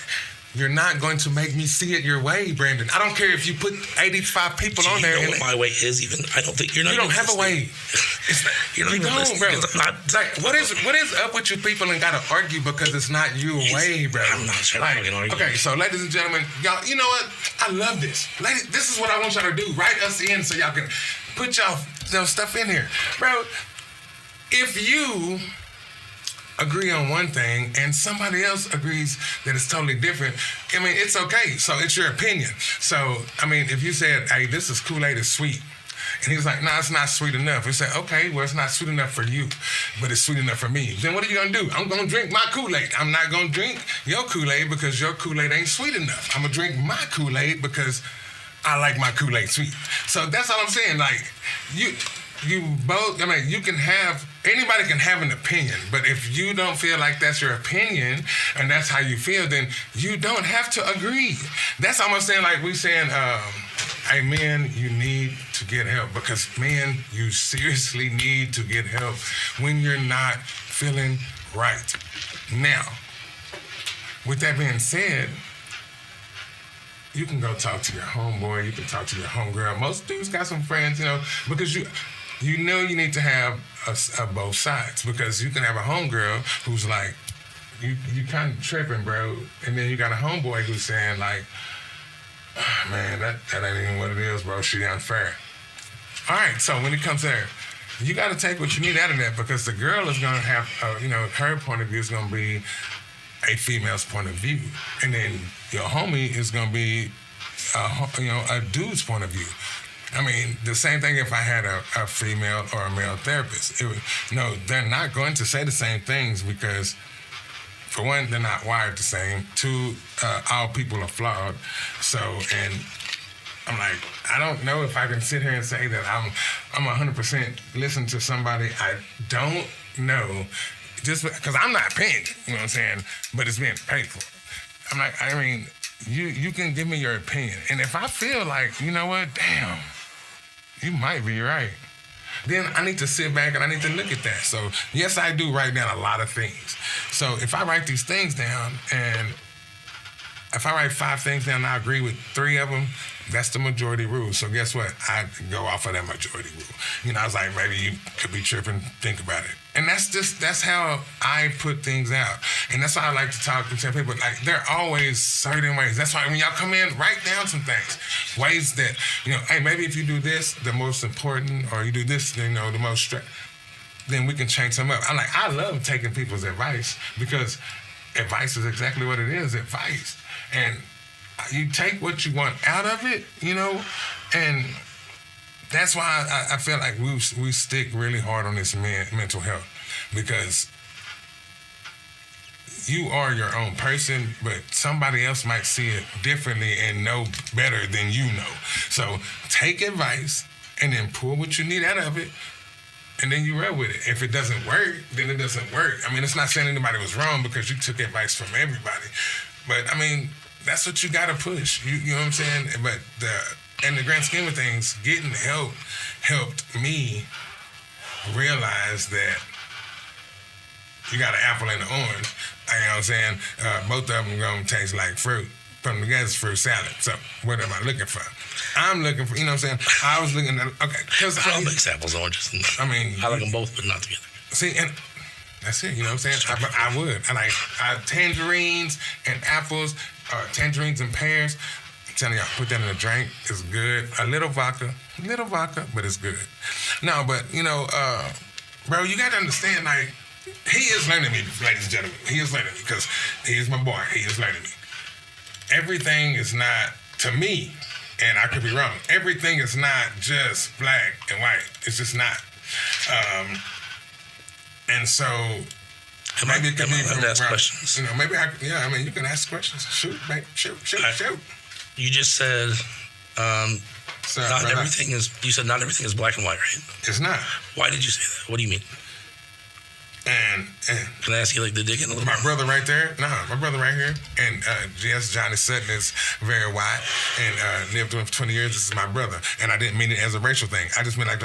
going to make me see it your way, Brandon. I don't care if you put 85 people on there. You know what my way is even? I don't think you're not. You don't have a way. You're not even listening. Bro. Like, what is up with you people and got to argue because it's not your way, bro? I'm not trying to argue. Okay, so ladies and gentlemen, y'all, you know what? I love this. Ladies, this is what I want y'all to do. Write us in so y'all can put y'all stuff in here. Bro, if you agree on one thing and somebody else agrees that it's totally different, I mean, it's okay. So it's your opinion. So, I mean, if you said, hey, this is Kool-Aid is sweet, and he was like, nah, it's not sweet enough. We said, okay, well, it's not sweet enough for you, but it's sweet enough for me. Then what are you going to do? I'm going to drink my Kool-Aid. I'm not going to drink your Kool-Aid because your Kool-Aid ain't sweet enough. I'm going to drink my Kool-Aid because I like my Kool-Aid sweet. So that's all I'm saying. Like, you both, I mean, you can have, anybody can have an opinion, but if you don't feel like that's your opinion and that's how you feel, then you don't have to agree. That's almost saying, like we saying, hey, men, you need to get help, because men, you seriously need to get help when you're not feeling right. Now, with that being said, you can go talk to your homeboy, you can talk to your homegirl. Most dudes got some friends, because you know you need to have both sides, because you can have a homegirl who's like, you kind of tripping, bro, and then you got a homeboy who's saying like, oh, man, that ain't even what it is, bro. She unfair. All right, so when it comes there, you got to take what you need out of that, because the girl is going to have, her point of view is going to be a female's point of view, and then your homie is going to be, a dude's point of view. I mean, the same thing if I had a female or a male therapist. They're not going to say the same things because, for one, they're not wired the same. Two, all people are flawed. So, and I'm like, I don't know if I can sit here and say that I'm 100% listen to somebody I don't know, just because I'm not paying, you know what I'm saying? But it's being paid for. I'm like, I mean, you can give me your opinion. And if I feel like, you know what, damn, you might be right, then I need to sit back and I need to look at that. So, yes, I do write down a lot of things. So if I write these things down and if I write 5 things down and I agree with 3 of them, that's the majority rule. So guess what? I go off of that majority rule. I was like, maybe you could be tripping, think about it. And that's how I put things out. And that's why I like to talk to tell people, like, there are always certain ways. That's why when y'all come in, write down some things. Ways that, hey, maybe if you do this, the most important, or you do this, the most then we can change some up. I love taking people's advice, because advice is exactly what it is, advice. And you take what you want out of it, and that's why I feel like we stick really hard on this mental health, because you are your own person, but somebody else might see it differently and know better than you know. So take advice and then pull what you need out of it, and then you roll with it. If it doesn't work, then it doesn't work. I mean, it's not saying anybody was wrong because you took advice from everybody. But, I mean, that's what you got to push. You know what I'm saying? But in the grand scheme of things, getting help helped me realize that you got an apple and an orange. You know what I'm saying? Both of them going to taste like fruit. Put them together, it's fruit salad. So what am I looking for? I'm looking for, you know what I'm saying? I was looking at, okay. I don't mix apples and oranges. I like them both, but not together. See, and that's it, you know what I'm saying? I would. I like tangerines and apples, tangerines and pears. I'm telling y'all, put that in a drink. It's good. A little vodka, but it's good. No, but, bro, you got to understand, like, he is learning me, ladies and gentlemen. He is learning me, because he is my boy. He is learning me. Everything is not, to me, and I could be wrong, everything is not just black and white. It's just not. And so maybe it could be from ask questions. You can ask questions. Shoot, babe. Shoot. You just said not everything is black and white, right? It's not. Why did you say that? What do you mean? And can I ask you, like, the dick in a little my bit? brother right there? No, my brother right here. And yes, Johnny Sutton is very white and lived with him for 20 years. This is my brother. And I didn't mean it as a racial thing. I just meant like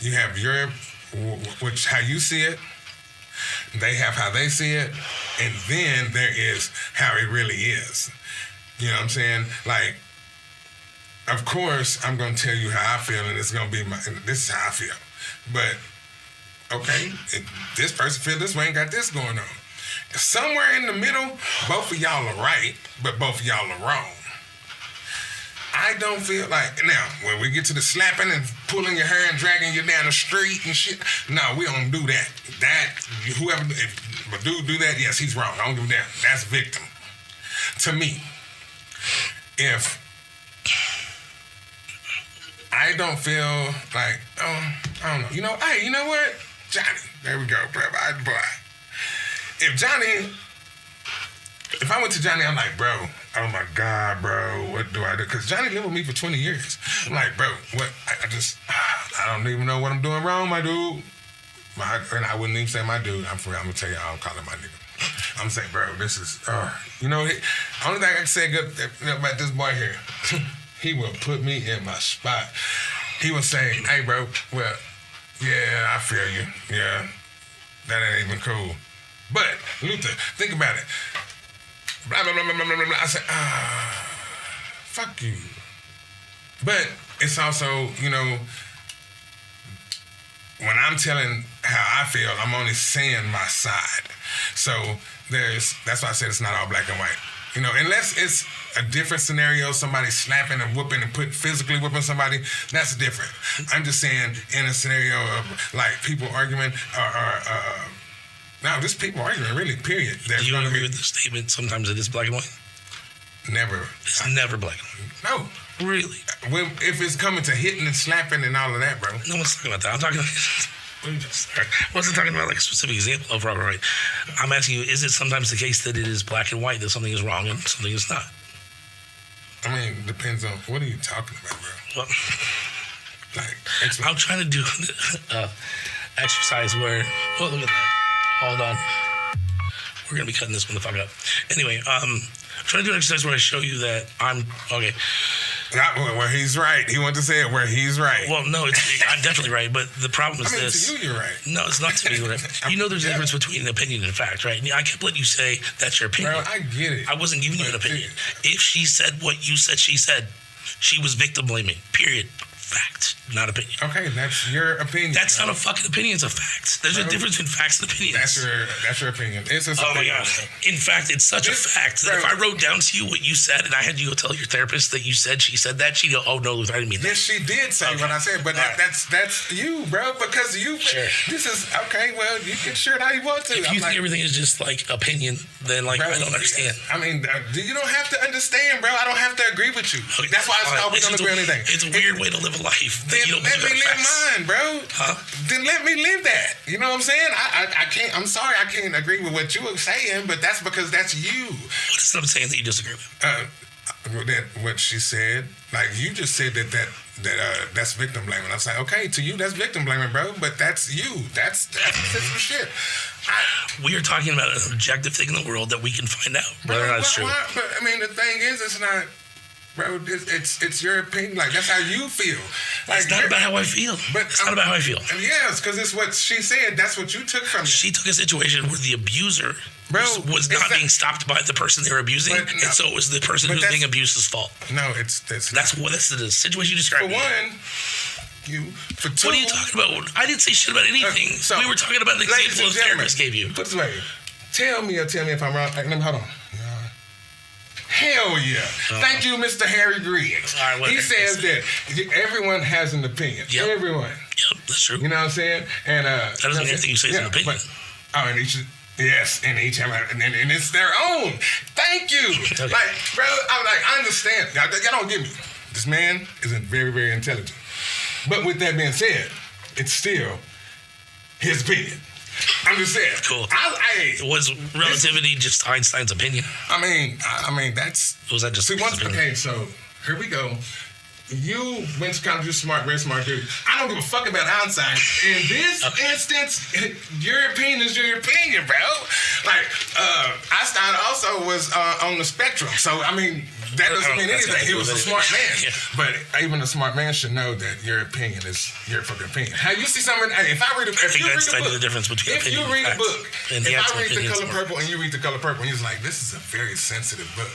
you have your, which how you see it. They have how they see it. And then there is how it really is. You know what I'm saying? Like, of course, I'm going to tell you how I feel, and it's going to be this is how I feel. But okay, this person feel this way and got this going on. Somewhere in the middle, both of y'all are right, but both of y'all are wrong. I don't feel like, now, when we get to the slapping and pulling your hair and dragging you down the street and shit, no, we don't do that. If a dude do that, yes, he's wrong. I don't give a damn. That's victim. To me, if I don't feel like, I don't know. Hey, you know what? Johnny, there we go, bro. Boy. If I went to Johnny, I'm like, bro, oh my God, bro, what do I do? Because Johnny lived with me for 20 years. I'm like, bro, what? I don't even know what I'm doing wrong, my dude. And I wouldn't even say my dude. I'm going to tell you, I don't call him my nigga. I'm saying, bro, this is, only thing I can say good about this boy here, he will put me in my spot. He will say, hey, bro, well, yeah, I feel you. Yeah, that ain't even cool. But, Luther, think about it. Blah, blah, blah, blah, blah, blah, blah. I said, fuck you. But it's also, when I'm telling how I feel, I'm only saying my side. So that's why I said it's not all black and white. Unless it's a different scenario, somebody slapping and whooping and physically whooping somebody, that's different. I'm just saying in a scenario of like people arguing just people arguing, really, period. Do you agree with the statement, sometimes it is black and white? Never. It's never black and white. No. Really? If it's coming to hitting and slapping and all of that, bro. No one's talking about that. I'm talking I wasn't talking about like a specific example of wrong or right. I'm asking you, is it sometimes the case that it is black and white, that something is wrong and something is not? I mean, it depends on, what are you talking about, bro? Well, I'm trying to do exercise where, look at that. Hold on. We're going to be cutting this one the fuck up. Anyway, I'm trying to do an exercise where I show you that I'm, okay. Where he's right. He wanted to say it where he's right. Well, no, I'm definitely right, but the problem is this. To you, you're right. No, it's not to me. You know there's a difference between an opinion and fact, right? I can't let you say that's your opinion. Bro, I get it. I wasn't giving you an opinion. If she said what you said she said, she was victim blaming, period. Fact, not opinion. Okay, that's your opinion. That's not a fucking opinion. It's a fact. There's a difference between facts and opinions. That's your opinion. It's a oh my god! In fact, it's such a fact that if I wrote down to you what you said and I had you go tell your therapist that you said she said that, she'd go, "Oh no, Luther, I didn't mean that." Yes, she did say what I said, but that's you, bro. Because you. Sure. This is okay. Well, you can share it how you want to. If you think everything is just like opinion, then like bro, I don't understand. I mean, you don't have to understand, bro. I don't have to agree with you. Okay. That's why I we don't agree on anything. It's a weird way to live a life. Then let me live mine, bro. Huh? Then let me live that. You know what I'm saying? I can't. I'm sorry, I can't agree with what you were saying, but that's because that's you. What is something saying that you disagree with? That what she said. Like you just said that's victim blaming. I was like, okay, to you that's victim blaming, bro. But that's you. That's some shit. We are talking about an objective thing in the world that we can find out whether or not it's true. But I mean, the thing is, it's not. Bro, it's your opinion. Like, that's how you feel. Like, it's not about how I feel. But it's not about how I feel. Yes, because it's what she said. That's what you took from it. She took a situation where the abuser was not being stopped by the person they were abusing, and so it was the person who's being abused's fault. No, that's the situation you described. For one, for two. What are you talking about? I didn't say shit about anything. We were talking about an example the therapist gave you. Put it this way. Tell me if I'm wrong. Let me, hold on. Hell yeah. Thank you, Mr. Harry Griggs. He says that everyone has an opinion. Yep. Everyone. Yep, that's true. You know what I'm saying? And that doesn't mean everything you say is an opinion. And each have and it's their own. Thank you. Okay. Like, bro, I understand. Y'all don't get me. This man is very, very intelligent. But with that being said, it's still his opinion. I'm just saying. Cool. Was relativity just Einstein's opinion? I mean, that's. Was that just? Okay, so here we go. You went to college, you're smart, very smart dude. I don't give a fuck about Einstein. In this instance, your opinion is your opinion, bro. Like, Einstein also was on the spectrum. So, I mean, that doesn't mean anything. He was a smart man. Yeah. But even a smart man should know that your opinion is your fucking opinion. How you see something, if I read a book, if you read a book, if I read The Color Purple and you read The Color Purple, and you're like, this is a very sensitive book.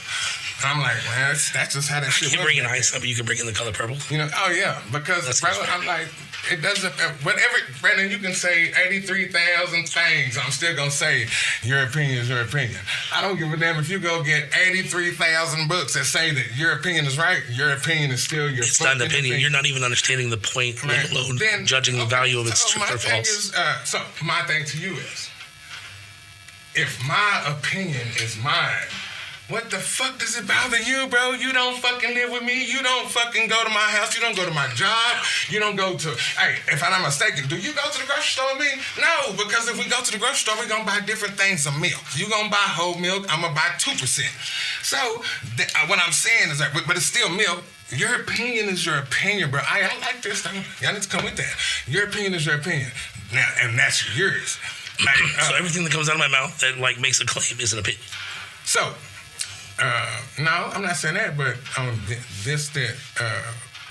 I'm like, man, that's just how that shit works. You can bring in Einstein, but you can bring in The Color Purple. You know, oh yeah, because brother, I'm like, it doesn't. Whatever, Brandon, you can say 83,000 things. I'm still gonna say your opinion is your opinion. I don't give a damn if you go get 83,000 books that say that your opinion is right. Your opinion is still your. It's not an opinion. You're not even understanding the point, let alone judging the value of its truth or false. So my thing to you is, if my opinion is mine. What the fuck does it bother you, bro? You don't fucking live with me. You don't fucking go to my house. You don't go to my job. You don't go to... Hey, if I'm not mistaken, do you go to the grocery store with me? No, because if we go to the grocery store, we're going to buy different things of milk. You going to buy whole milk, I'm going to buy 2%. So, what I'm saying is that... But it's still milk. Your opinion is your opinion, bro. I like this thing. Y'all need to come with that. Your opinion is your opinion. Now, and that's yours. Like, so everything that comes out of my mouth that, like, makes a claim is an opinion. So... no, I'm not saying that, but on this that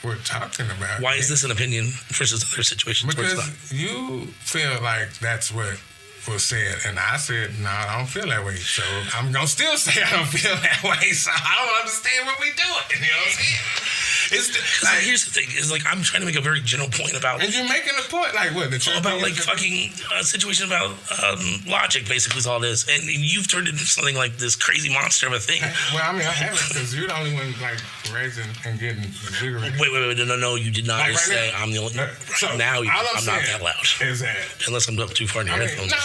we're talking about. Why is this an opinion versus other situations? Because you feel like that's what was said, and I said, no, I don't feel that way. So I'm going to still say I don't feel that way, so I don't understand what we're doing. You know what I'm saying? Here's the thing: is like I'm trying to make a very general point about. And you're making a point, like what? About like fucking situation about logic, basically is all it is. And you've turned it into something like this crazy monster of a thing. Well, I mean, I haven't, because you're the only one like raising and getting invigorated. Wait, no, you did not just say I'm the only. So now I'm not that loud. Is that unless I'm up too far in your headphones? No.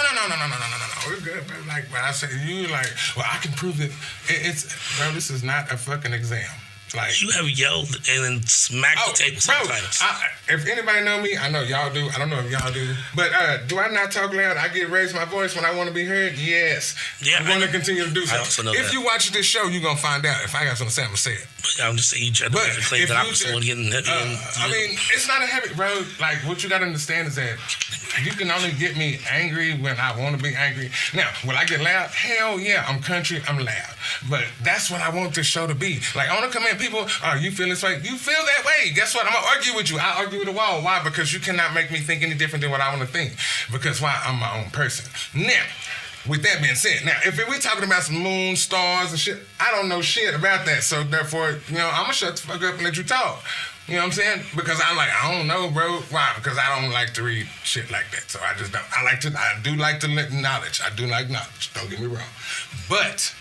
We're good, bro. Like, but I say you like, well, I can prove that it's, bro. This is not a fucking exam. Like, you have yelled and then smacked the table sometimes. If anybody know me, I know y'all do. I don't know if y'all do. But do I not talk loud? I raise my voice when I want to be heard? Yes. Yeah, I'm going to continue to do so. I also know if you watch this show, you're going to find out. If I got something to say, I'm going to say it. But I'm just saying you tried to make a claim that I was the one getting heavy. I mean, it's not a heavy, bro. Like, what you got to understand is that you can only get me angry when I want to be angry. Now, will I get loud? Hell yeah, I'm country, I'm loud. But that's what I want this show to be. Like, I want to come in, people, oh, you feel this way? You feel that way. Guess what? I'm going to argue with you. I argue with the wall. Why? Because you cannot make me think any different than what I want to think. Because why? I'm my own person. Now, with that being said, now, if we're talking about some moon, stars, and shit, I don't know shit about that. So, therefore, I'm going to shut the fuck up and let you talk. You know what I'm saying? Because I'm like, I don't know, bro. Why? Because I don't like to read shit like that. So I just don't. I do like to let knowledge. I do like knowledge. Don't get me wrong. But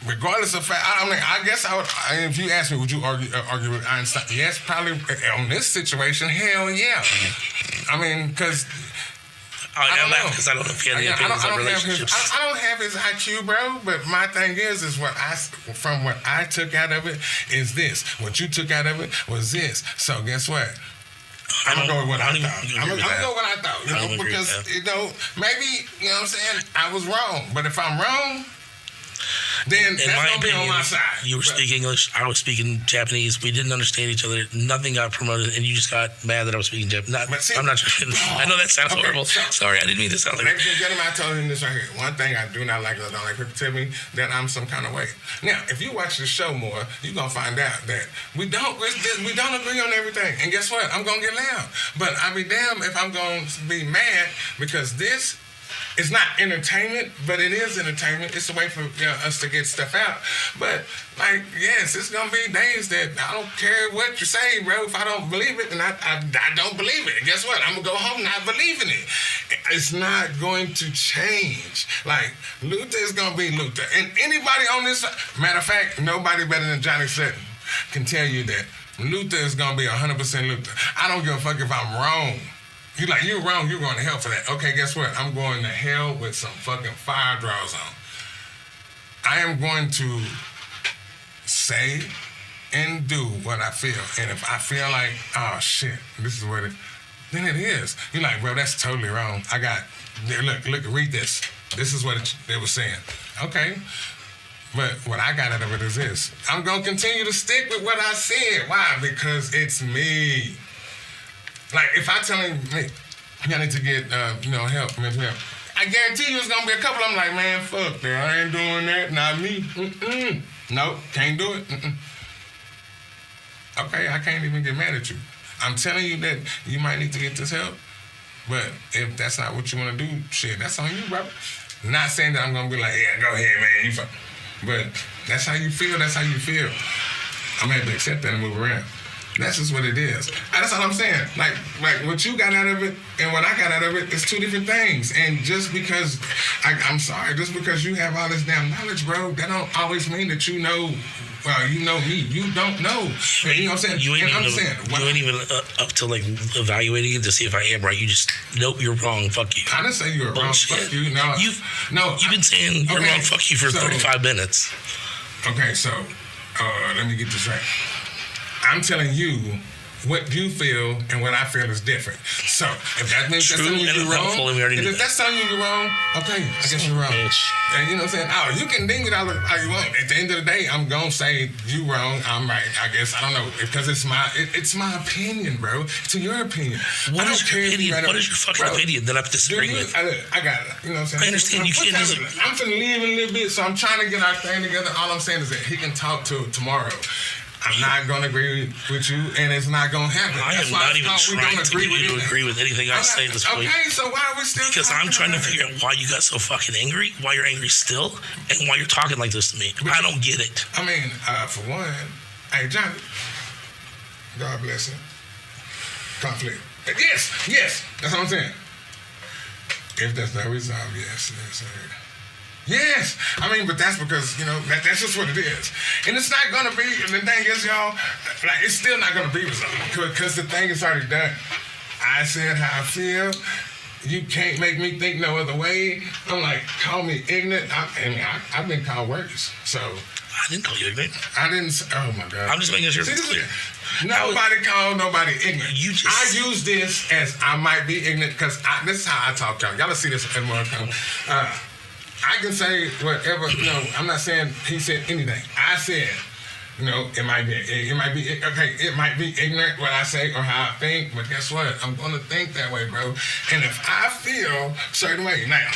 regardless of fact, I guess I would. If you ask me, would you argue with Einstein? Yes, probably. On this situation, hell yeah. I mean, because. I laugh because I don't know if he had any opinions on relationships. I don't have his IQ, bro. But my thing is from what I took out of it is this. What you took out of it was this. So guess what? I'm gonna go with what I thought. I'm gonna go with what I thought. Because maybe what I'm saying, I was wrong. But if I'm wrong, then that's gonna be on my side. You were speaking English, I was speaking Japanese. We didn't understand each other. Nothing got promoted, and you just got mad that I was speaking Japanese. I'm not trying. I know that sounds horrible. Sorry, I didn't mean to sound like. Ladies and gentlemen, I told him this right here. One thing I do not like is I don't like people tell me that I'm some kind of way. Now, if you watch the show more, you're gonna find out that we don't agree on everything. And guess what? I'm gonna get loud. But I'll be damned if I'm gonna be mad because this. It's not entertainment, but it is entertainment. It's a way for us to get stuff out. But, yes, it's going to be days that I don't care what you say, bro. If I don't believe it, then I don't believe it. And guess what? I'm going to go home not believing it. It's not going to change. Like, Luther is going to be Luther. And anybody on this, matter of fact, nobody better than Johnny Sutton can tell you that Luther is going to be 100% Luther. I don't give a fuck if I'm wrong. You're wrong, you're going to hell for that. Okay, guess what? I'm going to hell with some fucking fire draws on. I am going to say and do what I feel. And if I feel like, oh shit, this is what it, then it is. You're like, bro, that's totally wrong. Look, read this. This is what they were saying. Okay. But what I got out of it is this. I'm going to continue to stick with what I said. Why? Because it's me. Like, if I tell him, hey, you need to get, help, mental help, I guarantee you it's going to be a couple of them like, man, fuck that. I ain't doing that. Not me. Nope, can't do it. Okay, I can't even get mad at you. I'm telling you that you might need to get this help. But if that's not what you want to do, shit, that's on you, bro. Not saying that I'm going to be like, yeah, go ahead, man. You fuck. But that's how you feel. That's how you feel. I'm going to have to accept that and move around. That's just what it is. That's all I'm saying. Like what you got out of it and what I got out of it is two different things. And just because, I'm sorry, just because you have all this damn knowledge, bro, that don't always mean that you know, well, you know me. You don't know. And you know what I'm saying? You ain't even up to like evaluating it to see if I am right. You just, nope, you're wrong. Fuck you. I didn't say you were wrong. Fuck you. No. You've been saying you're wrong. Fuck you for 35 minutes. Okay, so let me get this right. I'm telling you what you feel and what I feel is different. So if that means that's telling you you're wrong, if that's telling you you're wrong, okay, I guess you're wrong. And you know what I'm saying? Oh, you can ding it all you want. At the end of the day, I'm gonna say you wrong. I'm right. I guess I don't know because it's my opinion, bro. It's your opinion. What is your opinion? What is your fucking opinion that I'm disagreeing with? I got it. You know what I'm saying? I understand. You can't. I'm finna leave in a little bit, so I'm trying to get our thing together. All I'm saying is that he can talk to tomorrow. I'm not going to agree with you, and it's not going to happen. I am not even trying to get you to agree with anything I say at this point. Okay, so why are we still Because I'm trying to figure out why you got so fucking angry, why you're angry still, and why you're talking like this to me. I don't get it. I mean, for one, hey, Johnny, God bless him. Conflict. Yes, that's what I'm saying. If that's not resolved, yes. Yes, I mean, but that's because, that's just what it is. And it's not going to be, and the thing is, y'all, like, it's still not going to be resolved because the thing is already done. I said how I feel. You can't make me think no other way. I'm like, call me ignorant. I've been called worse, so. I didn't call you ignorant. I didn't, oh my God. I'm just making sure it's clear. Nobody called nobody ignorant. I use this as I might be ignorant because this is how I talk, y'all. Y'all will see this in more time. I can say whatever, I'm not saying he said anything. I said, it might be ignorant what I say or how I think, but guess what? I'm going to think that way, bro. And if I feel a certain way, now,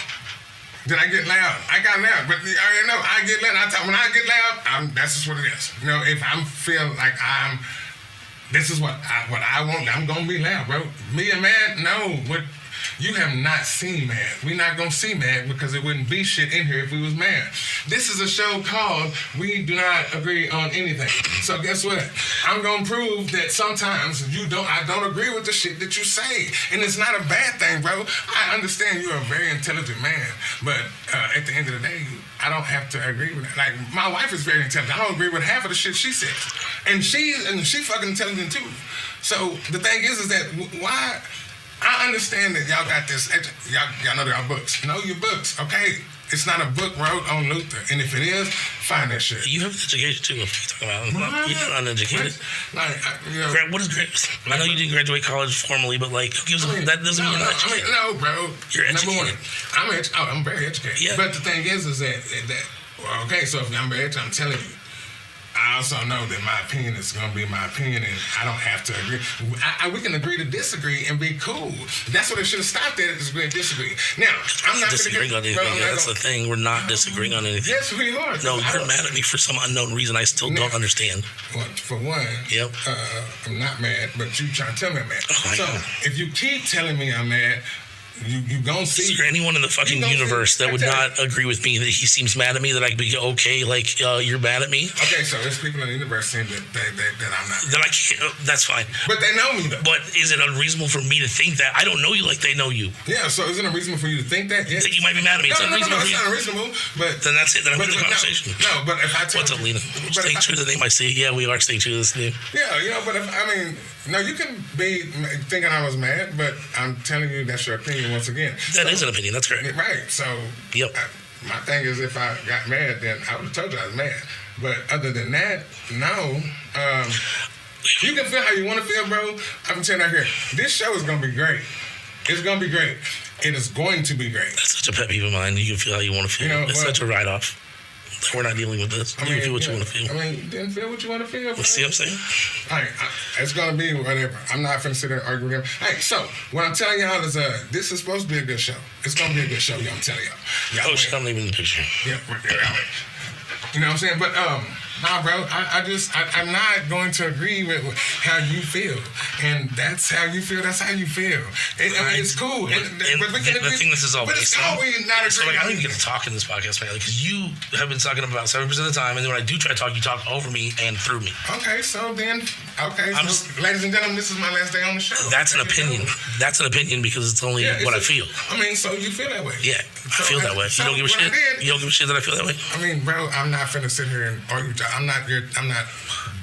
Did I get loud? I got loud, but you already know I get loud. When I get loud, that's just what it is. You know, if I'm feeling like this is what I want, I'm gonna be loud, bro. Me and Mad, no, what you have not seen Mad. We're not gonna see Mad because it wouldn't be shit in here if we was mad. This is a show called We Do Not Agree on Anything. So guess what? I'm gonna prove that sometimes I don't agree with the shit that you say. And it's not a bad thing, bro. I understand you're a very intelligent man, but at the end of the day, I don't have to agree with it. Like, my wife is very intelligent. I don't agree with half of the shit she says. And she fucking intelligent too. So the thing is that why? I understand that y'all got this. Y'all know there are books. Know your books, okay? It's not a book wrote on Luther. And if it is, find that shit. You have an education too, if you're talking about. You're not uneducated. What is great? I know you didn't graduate college formally, but like, that doesn't mean you're not educated. No, bro. You're educated. I'm very educated. Yeah. But the thing is that okay, so if I'm very educated, I'm telling you, I also know that my opinion is going to be my opinion, and I don't have to agree. We can agree to disagree and be cool. That's what it should have stopped at, is agree and disagree. Now, I'm not disagreeing on anything. That's the thing. We're not disagreeing on anything. Yes, we are. No, you're mad at me for some unknown reason I still don't understand. Well, for one, yep. I'm not mad, but you trying to tell me I'm mad. So if you keep telling me I'm mad, you gonna see. Is there anyone in the fucking universe that would not agree with me that he seems mad at me, that I could be okay, like, you're mad at me? Okay, so there's people in the universe saying that I'm not. That I can't, that's fine. But they know me, though. But is it unreasonable for me to think that? I don't know you like they know you. Yeah, so is it unreasonable for you to think that? Yes. That you might be mad at me. It's unreasonable. It's not unreasonable, but... Then that's it. Then I'm in the conversation. No, but if I tell What's up, Lena? Staying true to the name I see. Yeah, we are staying true to this name. Yeah, but no, you can be thinking I was mad, but I'm telling you that's your opinion once again. That is an opinion. That's correct. Right. So, yep. My thing is, if I got mad, then I would have told you I was mad. But other than that, no. You can feel how you want to feel, bro. I'm telling you right here, this show is going to be great. It's going to be great. It is going to be great. That's such a pet peeve of mine. You can feel how you want to feel. It's such a write-off. We're not dealing with this. You can feel what you want to feel. You didn't feel what you want to feel, bro. See what I'm saying? All right, it's going to be whatever. I'm not finna sit there and argue with him. Hey, so what I'm telling y'all is this is supposed to be a good show. It's going to be a good show, y'all. I'm telling y'all. Oh, shit, I'm leaving the picture. Yeah, right there. You know what I'm saying? But, nah, bro, I'm not going to agree with how you feel. And that's how you feel. That's how you feel. It's cool. But we can agree. The thing this is all but it's cool. We not agree. So, I don't even get to talk in this podcast, man, because you have been talking about 7% of the time, and then when I do try to talk, you talk over me and through me. Okay, so ladies and gentlemen, this is my last day on the show. That's an opinion. That's an opinion because it's only what I feel. So you feel that way. Yeah, I feel that way. You don't give a shit? You don't give a shit that I feel that way? Bro, I'm not finna sit here and argue. I'm not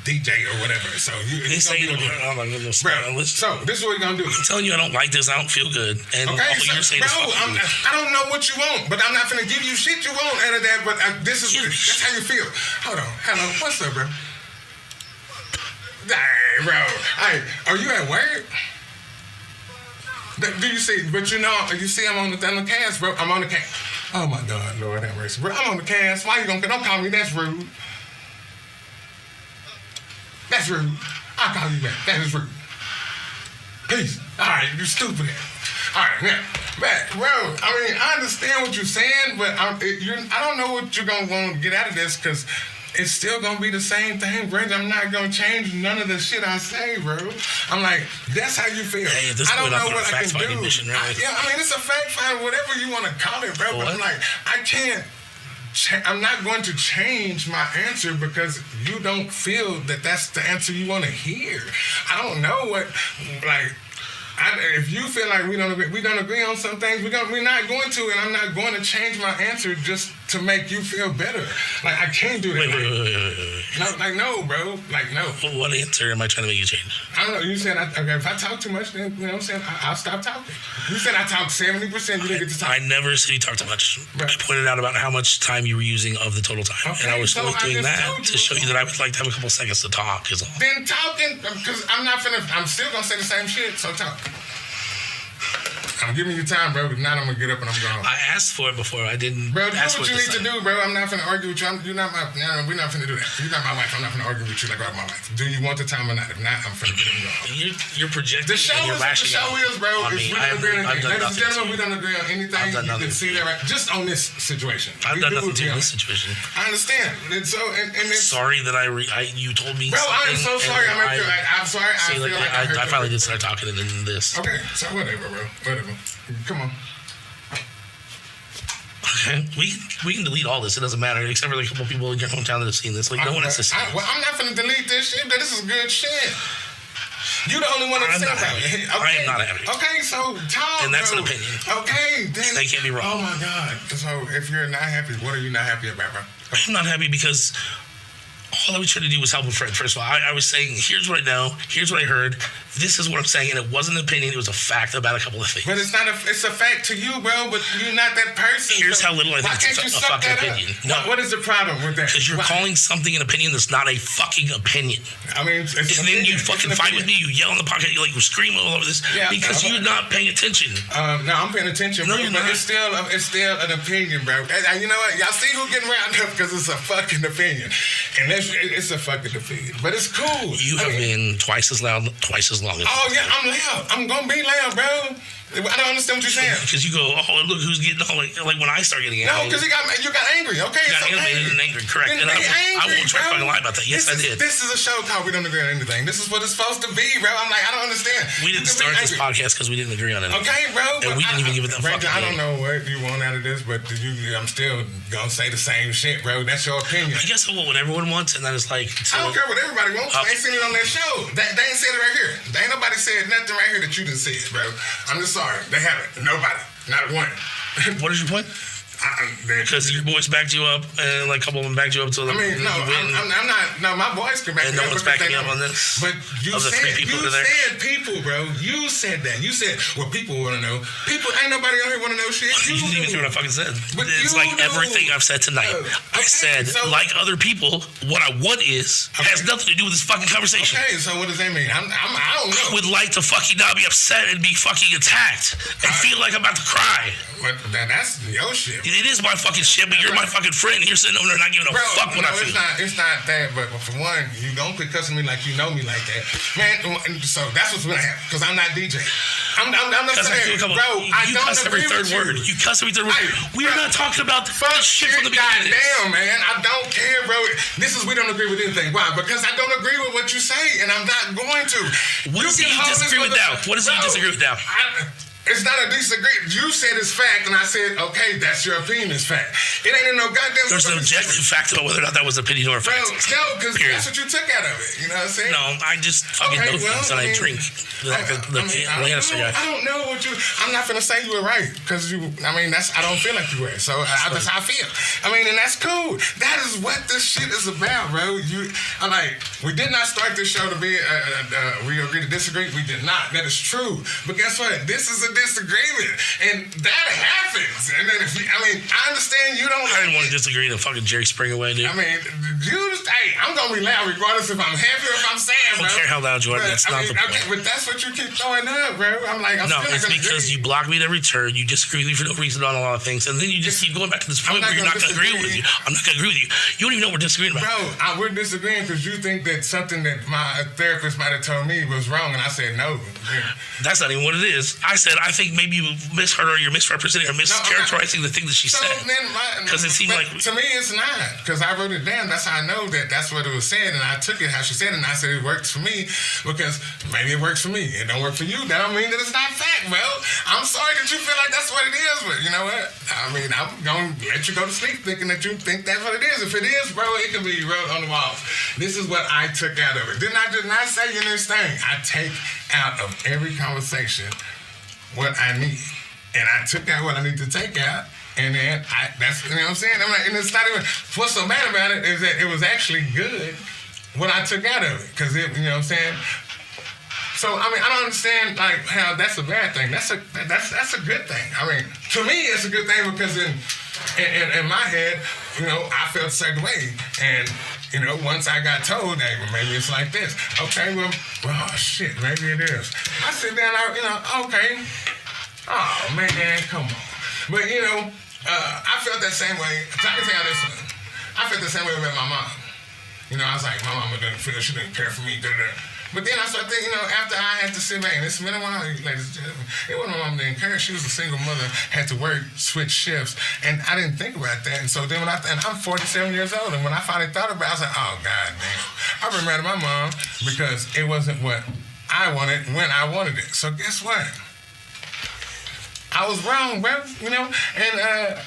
DJ or whatever. So oh my goodness, bro. So this is what we're gonna do. I'm telling you, I don't like this. I don't feel good. And you're saying bro, I don't know what you want, but I'm not finna give you shit you want out of that. But that's how you feel. Hold on, hello, what's up, bro? Hey, bro. Hey, are you at work? Do you see? But you see, I'm on the cast, bro. I'm on the cast. Oh my God, Lord have mercy, bro. I'm on the cast. Why you don't call me? That's rude. That's rude. I'll call you back. That is rude. Peace. All right, you stupid. All right, now, back, bro. I understand what you're saying, but I don't know what you're gonna want to get out of this because it's still gonna be the same thing, bro. I'm not gonna change none of the shit I say, bro. I'm like, that's how you feel. Hey, at this point, I'm on a fact-finding mission, right? It's a fact-find, whatever you want to call it, bro. But I'm like, I can't. I'm not going to change my answer because you don't feel that that's the answer you want to hear. I don't know what, if you feel like we don't agree on some things, we're not going to, and I'm not going to change my answer just to make you feel better. Like, I can't do that. Wait. No, bro. No. Well, what answer am I trying to make you change? I don't know. You said, if I talk too much, then, you know what I'm saying, I'll stop talking. You said I talk 70%, you didn't get to talk. I never said you talked too much. Right. I pointed out about how much time you were using of the total time. Okay, and I was only doing that to show you that I would like to have a couple seconds to talk is all. Then talking, because I'm still going to say the same shit, so talk. I'm giving you time, bro. If not, I'm gonna get up and I'm gone. I asked for it before. I didn't. Bro, do ask what for you it need to do, bro. I'm not finna argue with you. You're not my. We're not finna do that. You're not my wife. I'm not finna argue with you like I'm my wife. Do you want the time or not? If not, I'm finna get him gone. You're projecting. The show and you're is what the lashing show out is, bro. on It's me. we don't agree on I've anything. done Ladies and nothing. gentlemen, we don't agree on anything. I've done You nothing can see that right. Just on this situation. I've We done do nothing to agree you in on this it. situation. I understand. And so, and it's. Sorry that you told me. Bro, I am something, so sorry. and I'm sorry. See, I feel like I hurt I your finally did feelings. start talking and then this. Okay, so whatever, bro. Whatever. Come on. Okay, we can delete all this. It doesn't matter, except for like a couple people in your hometown that have seen this. Like no one has to see this. I'm not finna delete this shit. This is good shit. You the only one that's I'm saying not that. happy. Okay. I am not happy. Okay, so talk. And that's bro. an opinion. Okay, then. They can't be wrong. Oh my God. So if you're not happy, what are you not happy about, bro? I'm not happy because all I was trying to do was help a friend. First of all, I was saying, here's what I know, here's what I heard, this is what I'm saying, and it wasn't an opinion, it was a fact about a couple of things. But it's not it's a fact to you, bro, but you're not that person. Here's how little I why think can't it's you a suck fucking that opinion. Up? No. What is the problem with that? Because you're Why? calling something an opinion that's not a fucking opinion. I mean, it's And then you fucking fight with me, you yell in the pocket, you like scream all over this because you're not paying attention. No, I'm paying attention, No, bro. you're But not. it's still an opinion, bro. And you know what? Y'all see who getting rounded up because it's a fucking opinion, and it's a fucking opinion. But it's cool. You have been twice as loud, twice as long as Oh yeah, I'm loud. I'm gonna be loud, bro. I don't understand what you're saying. because you go, oh look who's getting all like when I start getting No, angry. because you got angry. Okay, You got it's okay. animated and angry, correct? Then And be I angry, won't try to bro. fucking lie about that. Yes, I did. This is a show called We Don't Agree on Anything. This is what it's supposed to be, bro. I'm like, I don't understand. We didn't You can start be this angry. podcast because we didn't agree on anything. Okay, bro. And we didn't even give it that Brandon, fucking I don't know what you want out of this, but I'm still gonna say the same shit, bro. That's your opinion. I guess I want what everyone wants, and that is like. I don't care what everybody wants. They ain't seen it on that show. They ain't said it right here. They ain't nobody said nothing right here that you didn't see it, bro. I'm just sorry. They haven't. Nobody. Not one. What is your point? Because your boys backed you up, and like a couple of them backed you up to. I mean, no, I'm not. No, my boys can back And me no up. one's because backing they me up know. on this? But you Of the three people that are there? said people, bro. You said that. You said what people want to know. People ain't nobody on here want to know shit. You didn't even do. hear what I fucking said. But It's you like do. everything I've said tonight. I Okay, said, so- like other people, what I want is has nothing to do with this fucking conversation. Okay, so what does that mean? I don't know. I would like to fucking not be upset and be fucking attacked and feel like I'm about to cry. But that's your shit. It is my fucking shit, but you're my fucking friend. And you're sitting over there not giving a Bro, fuck what no, I feel. it's not that. But for one, you don't quit cussing me like you know me like that, man. So that's what's gonna happen because I'm not DJ. I'm not Cuss saying, every couple- bro. I you don't cuss every agree third with word. You cuss every third word. Hey, We are bro, not talking about the Fuck shit from the beginning. Goddamn, man. I don't care, bro. This is we don't agree with anything. Why? Because I don't agree with what you say, and I'm not going to. What is it can you hold this disagree with now? mother- What is it you Bro, disagree with now? It's not a disagree. You said it's fact, and I said, okay, that's your opinion. It's fact. It ain't in no goddamn. There's an objective fact about whether or not that was opinion or Bro, fact. no, because Period. that's what you took out of it. You know what I'm saying? No, I just fucking know things and I drink. Like the Lannister guy. I don't know what you. I'm not gonna say you were right because you. I mean, I don't feel like you were. So that's how I feel. I mean, and that's cool. That is what this shit is about, bro. I'm like, we did not start this show to be. We agree to disagree. We did not. That is true. But guess what? This is a disagreement, and that happens. And then I understand you don't. I didn't want to disagree to fucking Jerry Springer way, dude. I mean, I'm gonna be loud regardless if I'm happy or if I'm sad, I bro. don't care how loud you are. That's not the point. Okay, but that's what you keep throwing up, bro. I'm like, No, it's because you block me at every turn. You disagree with me for no reason on a lot of things, and then you just keep going back to this point not where you're not gonna going to agree with disagree. you. I'm not going to agree with you. You don't even know what we're disagreeing about. Bro, we're disagreeing because you think that something that my therapist might have told me was wrong, and I said no. That's not even what it is. I said I think maybe you misheard her, or you're misrepresenting or mischaracterizing the thing that she said. Because it seemed like to me it's not. Because I wrote it down. That's how I know that that's what it was said, and I took it how she said it, and I said it works for me because maybe it works for me. It don't work for you. That don't mean that it's not fact, bro. I'm sorry that you feel like that's what it is, but you know what? I mean, I'm gonna let you go to sleep thinking that you think that's what it is. If it is, bro, it can be wrote on the walls. This is what I took out of it. Didn't I just not say in this thing? I take out of every conversation what I need, and I took out what I need to take out. And then that's, you know what I'm saying? I'm like, and it's not even, what's so bad about it is that it was actually good what I took out of it. Because you know what I'm saying? So, I mean, I don't understand, like, how that's a bad thing. That's a good thing. I mean, to me, it's a good thing because in my head, you know, I felt a certain way. And, you know, once I got told, hey, well, maybe it's like this. Okay, well, oh, shit, maybe it is. I sit down, okay. Oh, man, come on. But, you know, I felt that same way. I can tell you this. I felt the same way about my mom. You know, I was like, my mama didn't feel, she didn't care for me. But then I started thinking, you know, after I had to sit back, and it's been a while, ladies and gentlemen, it wasn't my mom didn't care. She was a single mother, had to work, switch shifts, and I didn't think about that. And so then and I'm 47 years old, and when I finally thought about it, I was like, oh, God damn. I've been mad at my mom because it wasn't what I wanted when I wanted it. So guess what? I was wrong, bro, you know? And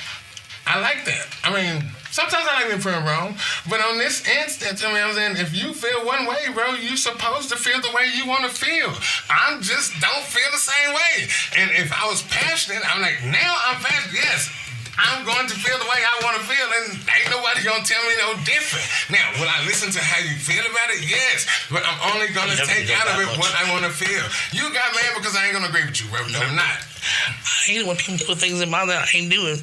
I like that. I mean, sometimes I like being proven wrong, but on this instance, I mean, I'm saying, if you feel one way, bro, you supposed to feel the way you want to feel. I just don't feel the same way. And if I was passionate, I'm like, now I'm passionate, yes. I'm going to feel the way I want to feel, and ain't nobody going to tell me no different. Now, will I listen to how you feel about it? Yes. But I'm only going to take out of it what I want to feel. You got mad because I ain't going to agree with you, bro. No, I'm not. I hate it when people put things in mind that I ain't doing.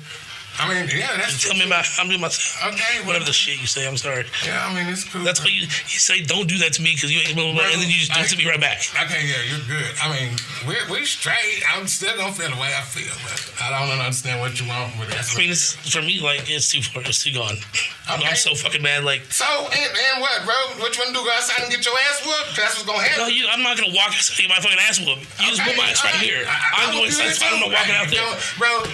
I mean, yeah, that's true. Tell me about I'm doing myself. Okay. Whatever the shit you say, I'm sorry. Yeah, I mean, it's cool. That's why you say, don't do that to me because you ain't blah, blah, blah, and then you just do it to me right back. Okay, yeah, you're good. I mean, we straight. I'm still going to feel the way I feel, but I don't understand what you want with that. I mean, for me, like, it's too far. It's too gone. Okay. I'm so fucking mad, like. So, and what, bro? What you want to do, go outside and get your ass whooped? That's what's going to happen. No, I'm not going to walk outside and get my fucking ass whooped. You just whoop my ass right here. I'm going inside, I'm not walking out there. Bro,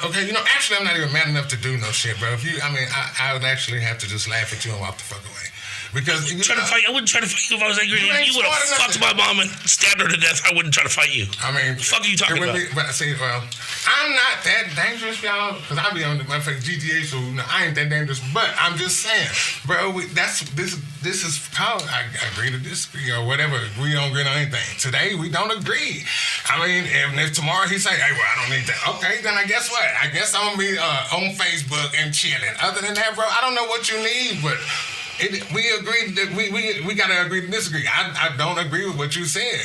okay, you know, actually, I'm not even mad enough to do no shit, bro. I would actually have to just laugh at you and walk the fuck away. Because I wouldn't try to fight you if I was angry. If you would have fucked my mom and stabbed her to death, I wouldn't try to fight you. I mean, the fuck are you talking about? But see, well, I'm not that dangerous, y'all, because I be on the motherfucking GTA, so I ain't that dangerous. But I'm just saying, bro, this is called I agree to disagree or whatever. We don't agree on anything. Today we don't agree. I mean, if tomorrow he say, hey, well, I don't need that. Okay, then I guess what? I guess I'm gonna be on Facebook and chilling. Other than that, bro, I don't know what you need, but. We agreed that we gotta agree to disagree. I don't agree with what you said.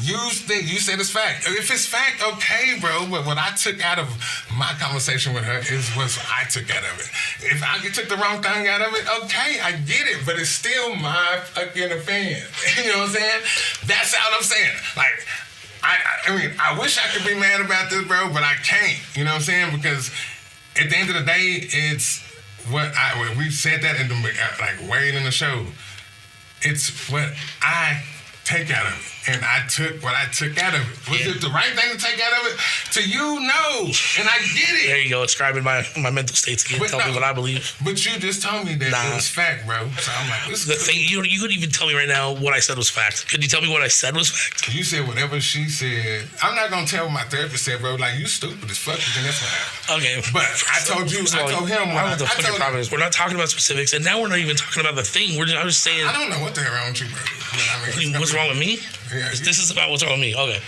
You said it's fact. If it's fact, okay, bro. But what I took out of my conversation with her is what I took out of it. If I took the wrong thing out of it, okay, I get it. But it's still my fucking opinion. You know what I'm saying? That's all I'm saying. Like, I mean, I wish I could be mad about this, bro, but I can't. You know what I'm saying? Because at the end of the day, it's. We said that in the way in the show. It's what I take out of it. And I took what I took out of it. Was it the right thing to take out of it? To you, no. And I get it. There you go, describing my mental states again. Tell me what I believe. But you just told me that it was fact, bro. So I'm like, this is you couldn't even tell me right now what I said was fact. Could you tell me what I said was fact? You said whatever she said. I'm not gonna tell what my therapist said, bro. Like, you stupid as fuck. And that's what happened. Okay. But I told him what the fucking problem is. We're not talking about specifics, and now we're not even talking about the thing. I'm just saying. I don't know what the hell wrong with you, bro. I mean, what's wrong with me? Yeah, this is about what's wrong with me. Okay.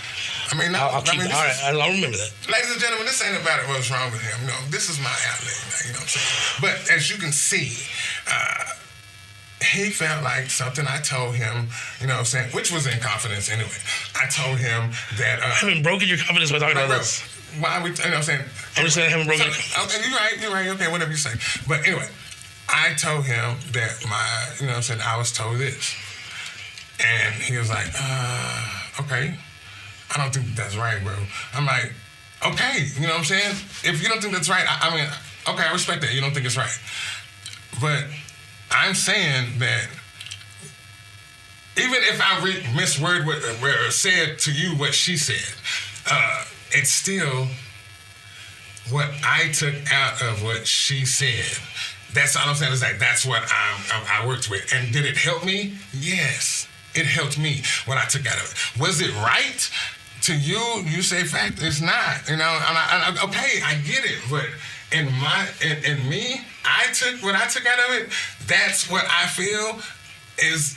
I mean, I'll remember that. Ladies and gentlemen, this ain't about what's wrong with him. No, this is my outlet. You know what I'm saying? But as you can see, he felt like something I told him, you know what I'm saying, which was in confidence anyway. I told him that... I haven't broken your confidence by talking about this. Why we, you know what I'm saying? I'm just saying I haven't broken your confidence. Okay, you're right, okay, whatever you say. But anyway, I told him that you know what I'm saying, I was told this. And he was like, okay, I don't think that's right, bro. I'm like, okay, you know what I'm saying? If you don't think that's right, I mean, okay, I respect that. You don't think it's right. But I'm saying that even if I misword or said to you what she said, it's still what I took out of what she said. That's all I'm saying. Is like, that's what I worked with. And did it help me? Yes. It helped me when I took out of it. Was it right to you? You say fact. It's not. You know. Okay, I get it. But in me, I took what I took out of it. That's what I feel is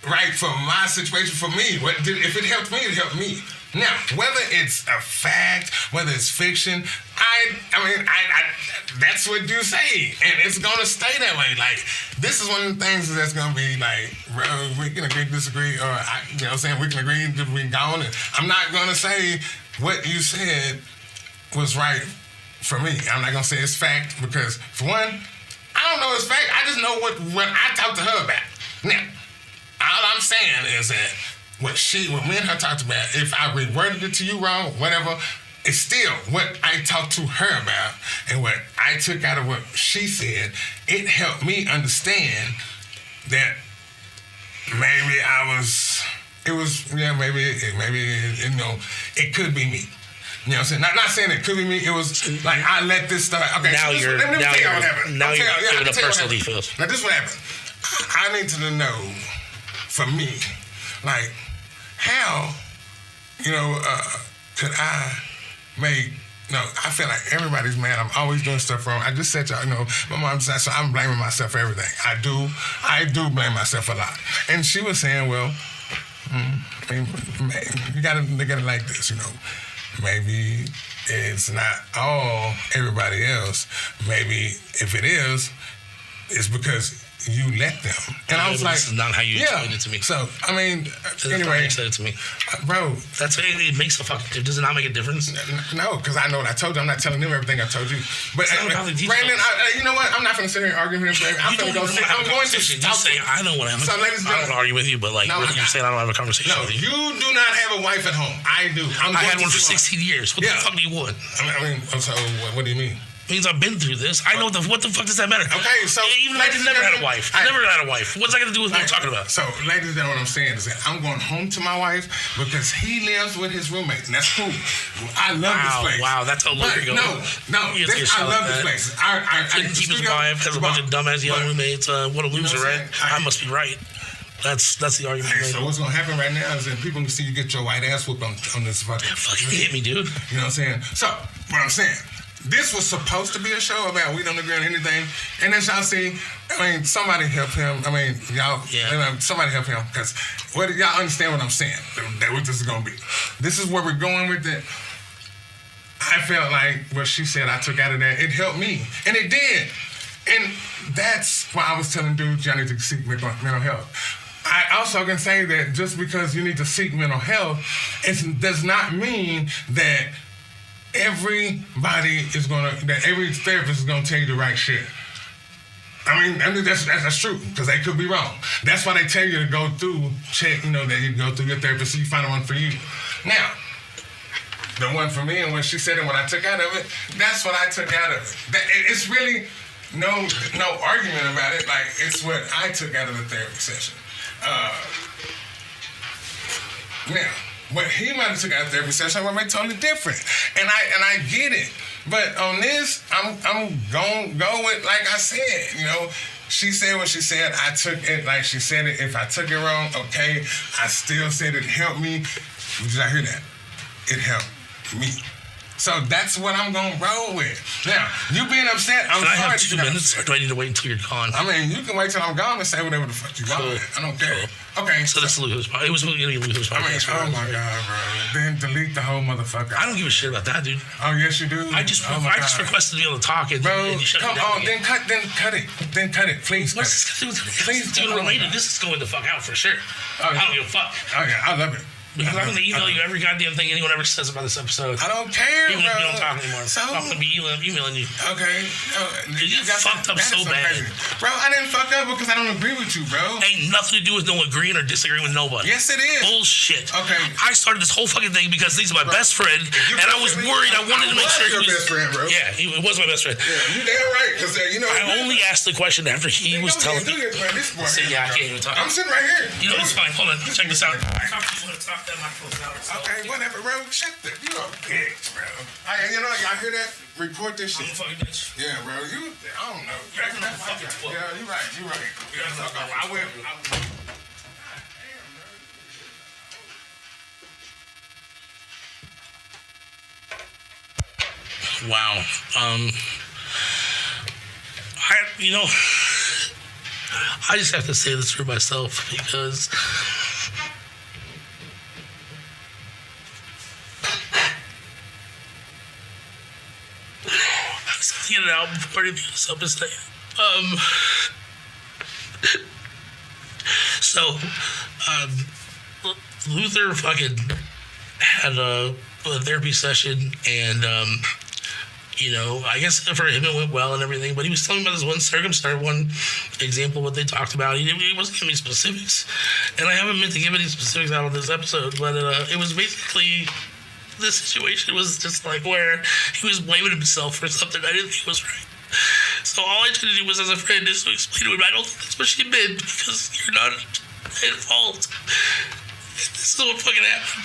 right for my situation. For me, if it helped me, it helped me. Now, whether it's a fact, whether it's fiction, I mean, that's what you say, and it's gonna stay that way. Like, this is one of the things that's gonna be like, bro, we can agree to disagree, or you know what I'm saying, we can agree to be gone. And I'm not gonna say what you said was right for me. I'm not gonna say it's fact because, for one, I don't know it's fact. I just know what I talked to her about. Now, all I'm saying is that what me and her talked about, if I reworded it to you wrong, whatever, it's still what I talked to her about and what I took out of what she said. It helped me understand that maybe it could be me. You know what I'm saying? Not saying it could be me. It was like I let this start. Okay, now so you're let me tell you what happened. Now you're giving a personal defense. Now this is what happened. I need to know, for me, like how, could I make. No, I feel like everybody's mad. I'm always doing stuff wrong. I just said y'all, my mom said, so I'm blaming myself for everything. I do blame myself a lot. And she was saying, well, you gotta look at it like this, Maybe it's not all everybody else. Maybe if it is, it's because you let them. And I was like, this is not how you explained it to me. So, anyway. You said it to me. Bro. It makes a fucking, does it not make a difference? No, because I know what I told you. I'm not telling them everything I told you. But, Brandon, you know what? I'm not going to sit here and argue with him. I'm going to say, Just say, I don't want to have I don't want to argue with you, but you're saying I don't have a conversation with you. You do not have a wife at home. I do. I had one for 16 years. What the fuck do you want? So what do you mean? Means I've been through this. I know what the fuck does that matter? Okay, so even if I never had a wife. Never had a wife. What's that got to do with what we're talking about? So, ladies and gentlemen, what I'm saying is that I'm going home to my wife because he lives with his roommate, and that's cool. I love this place. Wow, that's how long ago. No, I love this place. I couldn't keep his wife, has a bunch of dumbass young roommates. What a loser, right? I must be right. That's the argument. So what's gonna happen right now is that people can see you get your white ass whooped on this fucking. Fucking hit me, dude. You know what I'm saying? So what I'm saying. This was supposed to be a show about we don't agree on anything. And as y'all see, somebody help him. Somebody help him. Because y'all understand what I'm saying, that what this is going to be. This is where we're going with it. I felt like what she said, I took out of that. It helped me. And it did. And that's why I was telling dudes, y'all need to seek mental health. I also can say that just because you need to seek mental health, it does not mean that every therapist is gonna tell you the right shit. I mean that's true because they could be wrong. That's why they tell you to go through check. That you go through your therapist so you find the one for you. Now, the one for me and what she said and what I took out of it, that's what I took out of it. It's really no argument about it. Like it's what I took out of the therapy session. Now. What he might have took out of therapy session might be totally different, and I get it. But on this, I'm gonna go with like I said. She said what she said. I took it like she said it. If I took it wrong, okay. I still said it helped me. Did I hear that? It helped me. So that's what I'm gonna roll with. Now, you being upset, I'm sorry. Can I have 2 minutes, or do I need to wait until you're gone? I mean, you can wait till I'm gone and say whatever the fuck you want. I don't care. Okay. So that's Luther's podcast. It was going to be Luther's podcast. Oh my God, bro. Then delete the whole motherfucker. I don't give a shit about that, dude. Oh, yes, you do. I just requested to be able to talk and you shut it down. Then cut it. Please. What's this got to do with it? Please, it's related. This is going the fuck out for sure. I don't give a fuck. Oh, yeah, I love it. Because I'm going to email you every goddamn thing anyone ever says about this episode. I don't care, even if you don't talk anymore. So, I'm going to be emailing you. Okay. You fucked up so bad. Crazy. Bro, I didn't fuck up because I don't agree with you, bro. Ain't nothing to do with no agreeing or disagreeing with nobody. Yes, it is. Bullshit. Okay. I started this whole fucking thing because he's my best friend, and I was worried. I wanted to make sure he was... best friend, bro. Yeah, it was my best friend. Yeah, you damn right. Because, I only asked the question after he was telling me. I can't even talk. I'm sitting right here. It's fine. Hold on. Check this out. I talk that microphone out. Okay, whatever, bro. Shut the... You a bitch, bro. Y'all hear that? Report this shit. I'm a fucking bitch. Yeah, bro. I don't know. Yeah, you're right. I will. Wow. I just have to say this for myself because... Get it out before anything else up is saying. Luther fucking had a therapy session, and I guess for him it went well and everything. But he was telling me about this one example of what they talked about. He wasn't giving me specifics, and I haven't meant to give any specifics out on this episode. But it was basically this situation was just like where he was blaming himself for something I didn't think was right. So all I tried to do was, as a friend, just to explain to him, I don't think that's what she meant, because you're not at fault. And this is what fucking happened.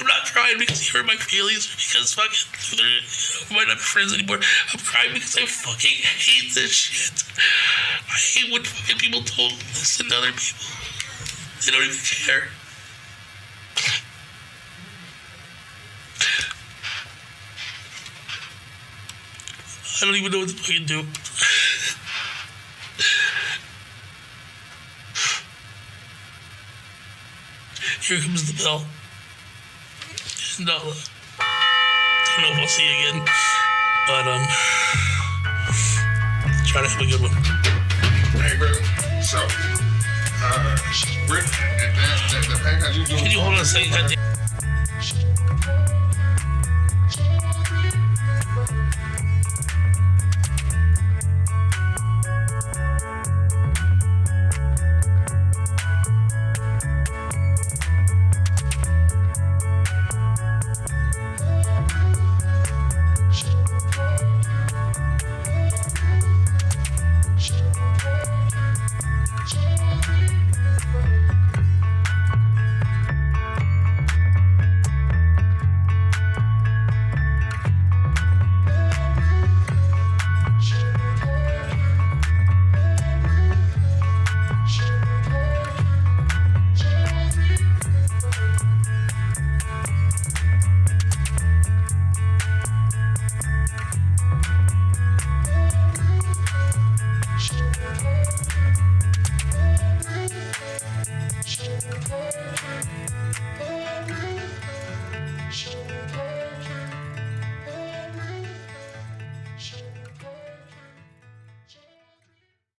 I'm not crying because he hurt my feelings or because fucking we might not be friends anymore. I'm crying because I fucking hate this shit. I hate when fucking people don't listen to other people. They don't even care. I don't even know what to fucking do. Here comes the bell. And I don't know if I'll see you again. But, try to have a good one. Hey, bro. So, Rick, the package you doing? Can you hold on a second?